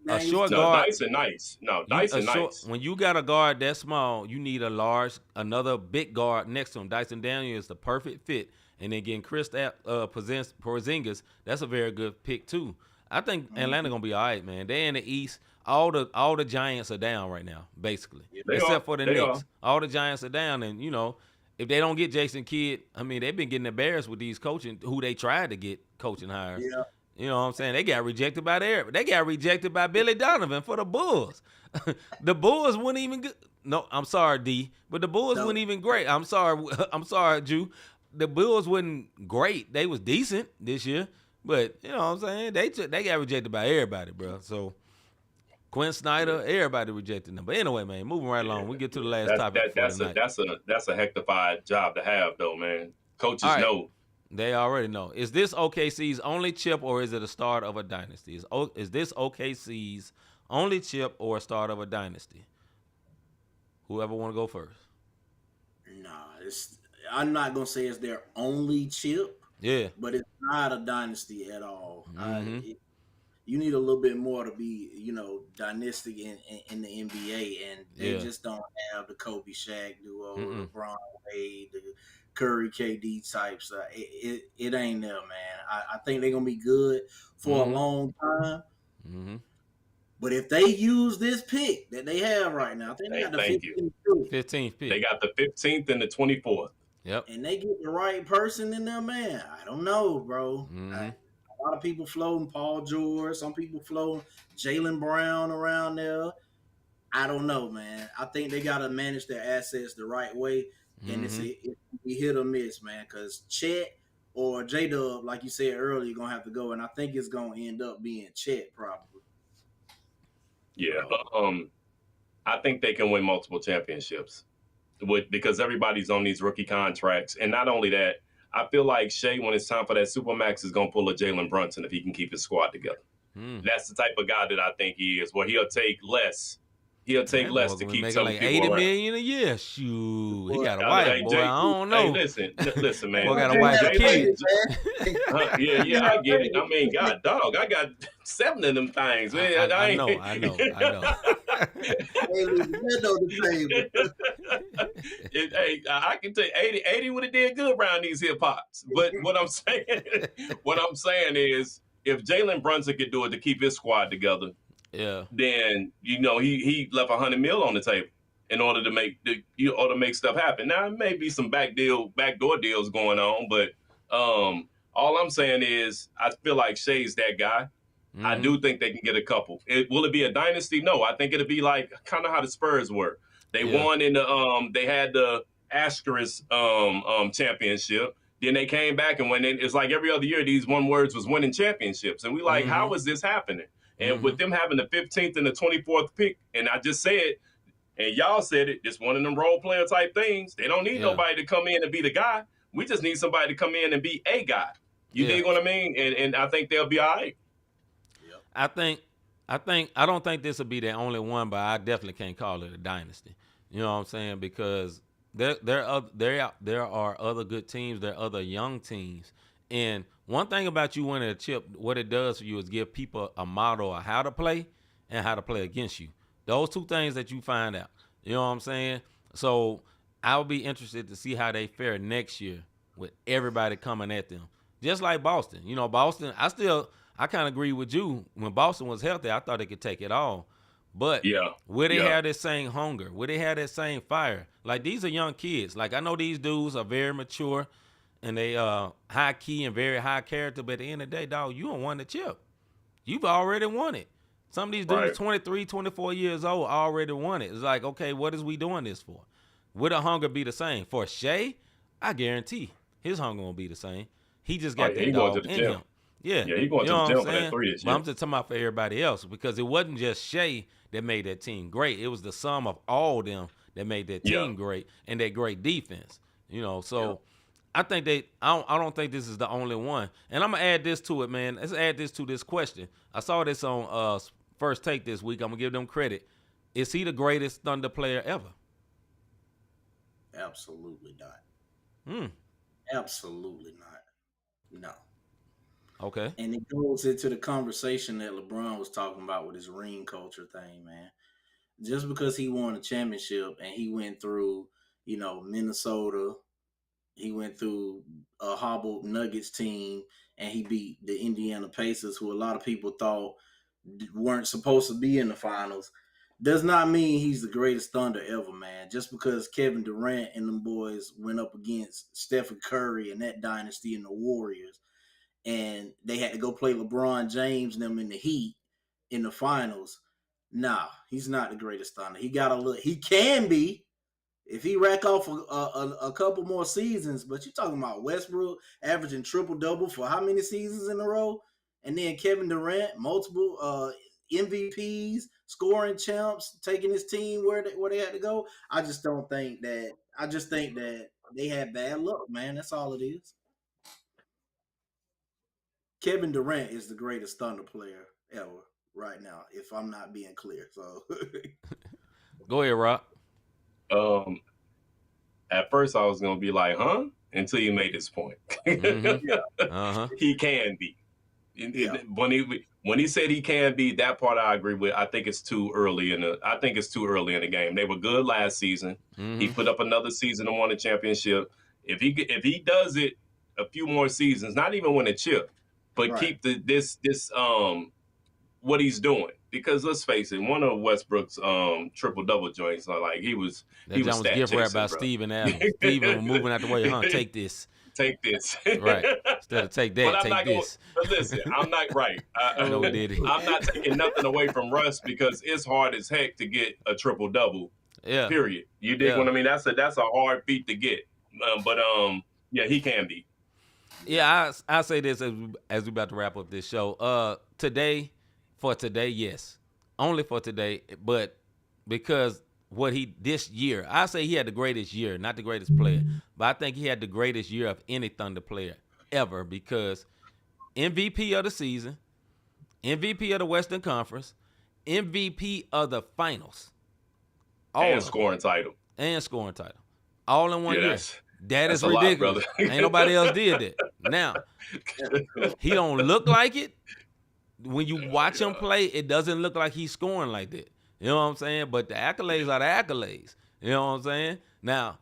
A short guard. Dyson nice. Nice. When you got a guard that small, you need another big guard next to him. Dyson Daniels is the perfect fit. And then getting Kristaps Porzingis, that's a very good pick, too. I think Atlanta going to be all right, man. They're in the East. All the Giants are down right now, basically, except for the Knicks. All the Giants are down, and if they don't get Jason Kidd, I mean, they've been getting embarrassed with these coaching who they tried to get coaching hires. Yeah. You know what I'm saying? They got rejected by They got rejected by Billy Donovan for the Bulls. The Bulls weren't even good. No, I'm sorry, D, but the Bulls weren't even great. I'm sorry, Drew. The Bulls wasn't great. They was decent this year, but you know what I'm saying? They got rejected by everybody, bro. So. Quinn Snyder, everybody rejected them. But anyway, man, moving right along. We get to the last topic. That's a hectified job to have, though, man. Coaches know. They already know. Is this OKC's only chip, or is it a start of a dynasty? Is this OKC's only chip or a start of a dynasty? Whoever want to go first? Nah, I'm not gonna say it's their only chip. Yeah, but it's not a dynasty at all. Mm-hmm. You need a little bit more to be, dynastic in the NBA, and they just don't have the Kobe Shaq duo, LeBron Wade, the Curry KD types. It ain't there, man. I think they're gonna be good for a long time. Mm-hmm. But if they use this pick that they have right now, I think they got the 15th pick. They got the 15th and the 24th. Yep. And they get the right person in there, man. I don't know, bro. Mm-hmm. A lot of people floating Paul George. Some people floating Jaylen Brown around there. I don't know, man. I think they got to manage their assets the right way. And it's hit or miss, man, because Chet or J-Dub, like you said earlier, going to have to go. And I think it's going to end up being Chet probably. Yeah. I think they can win multiple championships because everybody's on these rookie contracts. And not only that, I feel like Shea, when it's time for that Supermax, is going to pull a Jalen Brunson if he can keep his squad together. That's the type of guy that I think he is, where he'll take less. He'll take less to keep some people $80 around. million a year. Shoot, he got a wife, boy. I don't know. Hey, listen, man. Boy got a wife and kids. Yeah, I get it. I mean, God, dog, I got 7 of them things, man. I know. Hey, I can tell you, 80 would have did good around these hip hops. But what I'm saying is, if Jalen Brunson could do it to keep his squad together, then he left $100 million on the table in order to make stuff happen. Now it may be some backdoor deals going on, but all I'm saying is I feel like Shea's that guy. Mm-hmm. I do think they can get a couple. Will it be a dynasty? No, I think it'll be like kind of how the Spurs were. They won in the they had the asterisk championship. Then they came back and it's like every other year these one words was winning championships. And we like, how is this happening? And with them having the 15th and the 24th pick, and I just said, and y'all said it, it's one of them role player type things. They don't need nobody to come in and be the guy. We just need somebody to come in and be a guy. You dig what I mean? And I think they'll be all right. I don't think this will be the only one, but I definitely can't call it a dynasty. You know what I'm saying? Because there are other good teams, there are other young teams. And one thing about you winning a chip, what it does for you is give people a model of how to play and how to play against you. Those two things that you find out. You know what I'm saying? So I'll be interested to see how they fare next year with everybody coming at them. Just like Boston. You know, Boston, I kind of agree with you. When Boston was healthy, I thought they could take it all. But will they have that same hunger? Will they have that same fire? Like, these are young kids. Like, I know these dudes are very mature and they high key and very high character, but at the end of the day, dog, you don't won the chip. You've already won it. Some of these dudes, 23, 24 years old, already won it. It's like, okay, what is we doing this for? Will the hunger be the same? For Shea, I guarantee his hunger won't be the same. He just got that dog in him. Yeah, he going to the gym for that 3 this year. But I'm just talking about for everybody else, because it wasn't just Shea that made that team great. It was the sum of all of them that made that team great and that great defense. You know, so I think I don't think this is the only one. And I'm gonna add this to it, man. Let's add this to this question. I saw this on First Take this week. I'm gonna give them credit. Is he the greatest Thunder player ever? Absolutely not. Absolutely not. No. Okay. And it goes into the conversation that LeBron was talking about with his ring culture thing, man. Just because he won a championship and he went through, Minnesota, he went through a hobbled Nuggets team, and he beat the Indiana Pacers, who a lot of people thought weren't supposed to be in the finals, does not mean he's the greatest Thunder ever, man. Just because Kevin Durant and them boys went up against Stephen Curry and that dynasty and the Warriors, and they had to go play LeBron James and them in the Heat in the finals. Nah, he's not the greatest Thunder. He can be if he rack off a couple more seasons. But you're talking about Westbrook averaging triple-double for how many seasons in a row? And then Kevin Durant, multiple MVPs, scoring champs, taking his team where they had to go. I just think that they had bad luck, man. That's all it is. Kevin Durant is the greatest Thunder player ever right now, if I'm not being clear. So go ahead, Rob. At first I was gonna be like, huh? Until you made this point. He can be. When he said he can be, that part I agree with. I think it's too early in the game. They were good last season. He put up another season and won a championship. If he does it a few more seasons, not even win a chip, but keep this what he's doing. Because let's face it, one of Westbrook's triple-double joints, he was stat gift wrapped by Steven Adams. Steven was moving out the way, take this. Take this. Right. Instead of take that, take this. But listen, I'm not right. I'm not taking nothing away from Russ, because it's hard as heck to get a triple-double. Yeah. Period. You dig what I mean? That's a hard feat to get. But he can be. Yeah, I say this as we about to wrap up this show. For today, yes. Only for today, but because this year, I say he had the greatest year, not the greatest player, but I think he had the greatest year of any Thunder player ever, because MVP of the season, MVP of the Western Conference, MVP of the finals. And scoring title. All in one year. That is ridiculous. Ain't nobody else did that. Now, he don't look like it. When you watch him play, it doesn't look like he's scoring like that. You know what I'm saying? But the accolades are the accolades. You know what I'm saying? Now,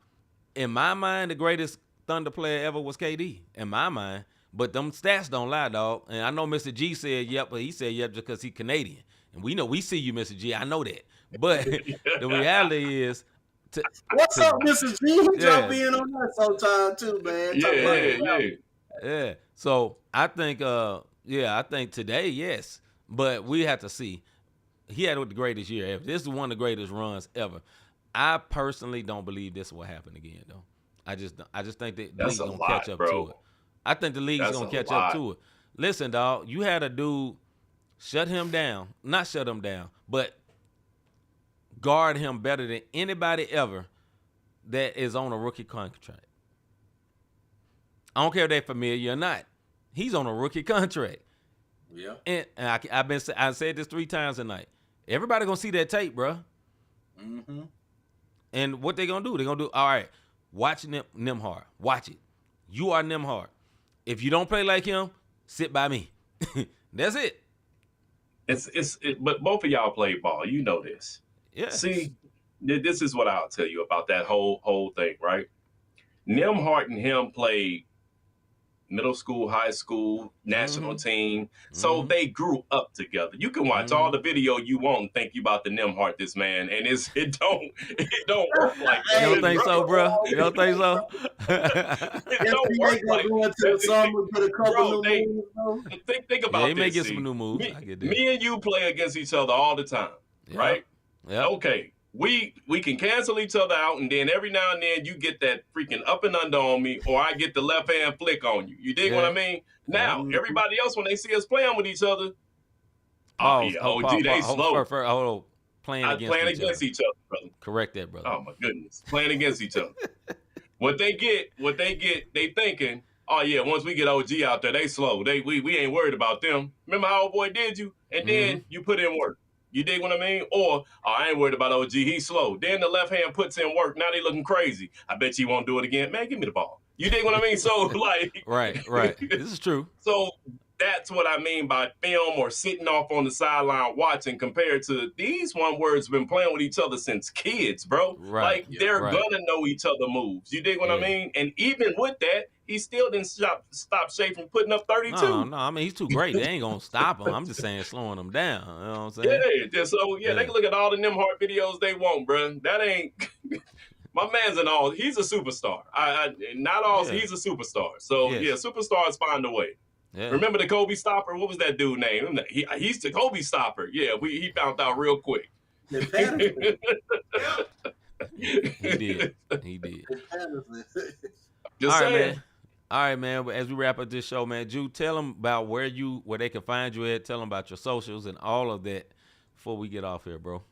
in my mind, the greatest Thunder player ever was KD, in my mind. But them stats don't lie, dog. And I know Mr. G said yep, but he said yep just because he Canadian. And we know we see you, Mr. G. I know that. But the reality is, what's up, Mr. G? He drop in on that sometime too, man. Yeah. So I think, I think today, yes. But we have to see. He had the greatest year ever. This is one of the greatest runs ever. I personally don't believe this will happen again, though. I just think that the league's gonna catch up to it. I think the league's gonna catch up to it. Listen, dog, you had a dude not shut him down, but guard him better than anybody ever that is on a rookie contract. I don't care if they're familiar or not. He's on a rookie contract. Yeah. And I said this 3 times tonight. Everybody gonna see that tape, bro. Mm-hmm. And what they gonna do? They gonna do, all right, watch Nembhard. Watch it. You are Nembhard. If you don't play like him, sit by me. That's it. But both of y'all play ball. You know this. Yeah. See, this is what I'll tell you about that whole thing, right? Nembhard and him played middle school, high school, national team. So they grew up together. You can watch all the video you want and think you about the Nembhard this man, and it don't work like that. You don't think so, bro? You don't think so? It don't work like that. Think about this. He may get some new moves. Me and you play against each other all the time, right? Yeah. Okay. We can cancel each other out, and then every now and then you get that freaking up and under on me, or I get the left hand flick on you. You dig what I mean? Now, everybody else, when they see us playing with each other, they slow. Playing against each other, brother. Correct that, brother. Oh my goodness, playing against each other. What they get, they thinking, oh yeah, once we get OG out there, they slow. We ain't worried about them. Remember how old boy did you? And then you put in work. You dig what I mean? Or, I ain't worried about OG. He's slow. Then the left hand puts in work. Now they looking crazy. I bet you won't do it again. Man, give me the ball. You dig what I mean? So, like... Right. This is true. So, that's what I mean by film or sitting off on the sideline watching compared to these words been playing with each other since kids, bro. Right. Like, they're gonna know each other moves. You dig what I mean? And even with that, he still didn't stop Shea from putting up 32. No, I mean, he's too great. They ain't gonna stop him. I'm just saying slowing him down. You know what I'm saying? Yeah, so they can look at all the Nembhard videos they want, bro. That ain't... My man's he's a superstar. He's a superstar. So, superstars find a way. Yeah. Remember the Kobe stopper? What was that dude name? He's the Kobe stopper. Yeah, he found out real quick. He did. Just saying. Man. All right, man. As we wrap up this show, man, Jude, tell them about where they can find you at. Tell them about your socials and all of that before we get off here, bro.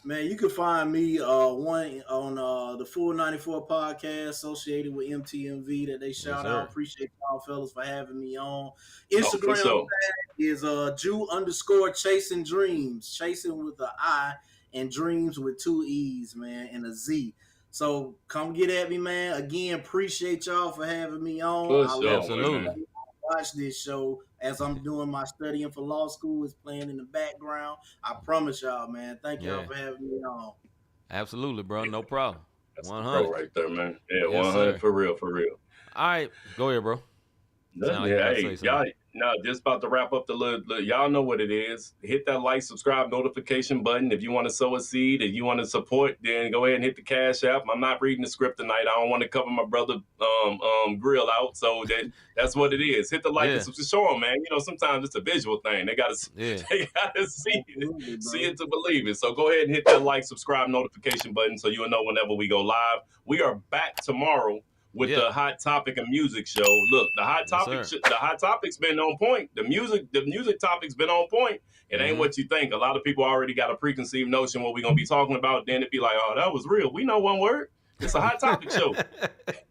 Man, you can find me on the Full 94 podcast associated with MTMV that they shout out. Appreciate y'all fellas for having me on. Instagram is Jew_chasing dreams. Chasing with an I and dreams with 2 E's, man, and a Z. So come get at me, man. Again, appreciate y'all for having me on. Absolutely. Watch this show as I'm doing my studying for law school. It's playing in the background. I promise y'all, man. Thank y'all for having me on. Absolutely, bro. No problem. That's 100 right there, man. Yeah, 100 for real. All right, go ahead, bro. Y'all, just about to wrap up the little, y'all know what it is. Hit that like, subscribe, notification button. If you want to sow a seed, if you want to support, then go ahead and hit the Cash App. I'm not reading the script tonight. I don't want to cover my brother grill out, so that's what it is. Hit the like and subscribe. Show them, man. You know, sometimes it's a visual thing. They gotta see it to believe it. So go ahead and hit that like, subscribe, notification button so you'll know whenever we go live. We are back tomorrow with the Hot Topic and Music Show. Look, the Hot Topic's been on point. The music topic's been on point. It ain't what you think. A lot of people already got a preconceived notion what we're gonna be talking about. Then it'd be like, oh, that was real. We know one word. It's a Hot Topic show.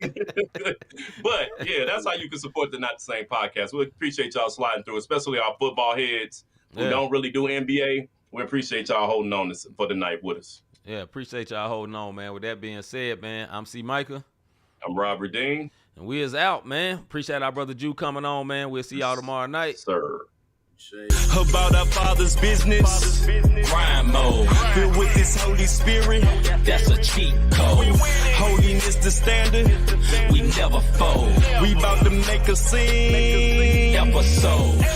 But yeah, that's how you can support the Not the Same podcast. We appreciate y'all sliding through, especially our football heads who don't really do NBA. We appreciate y'all holding on for the night with us. Yeah, appreciate y'all holding on, man. With that being said, man, I'm C-Micah. I'm Robert Dean. And we is out, man. Appreciate our brother Jew coming on, man. We'll see y'all tomorrow night. Sir. About our Father's business, crime mode. Filled with this Holy Spirit, that's a cheat code. Holiness the standard, we never fold. We about to make a scene episode.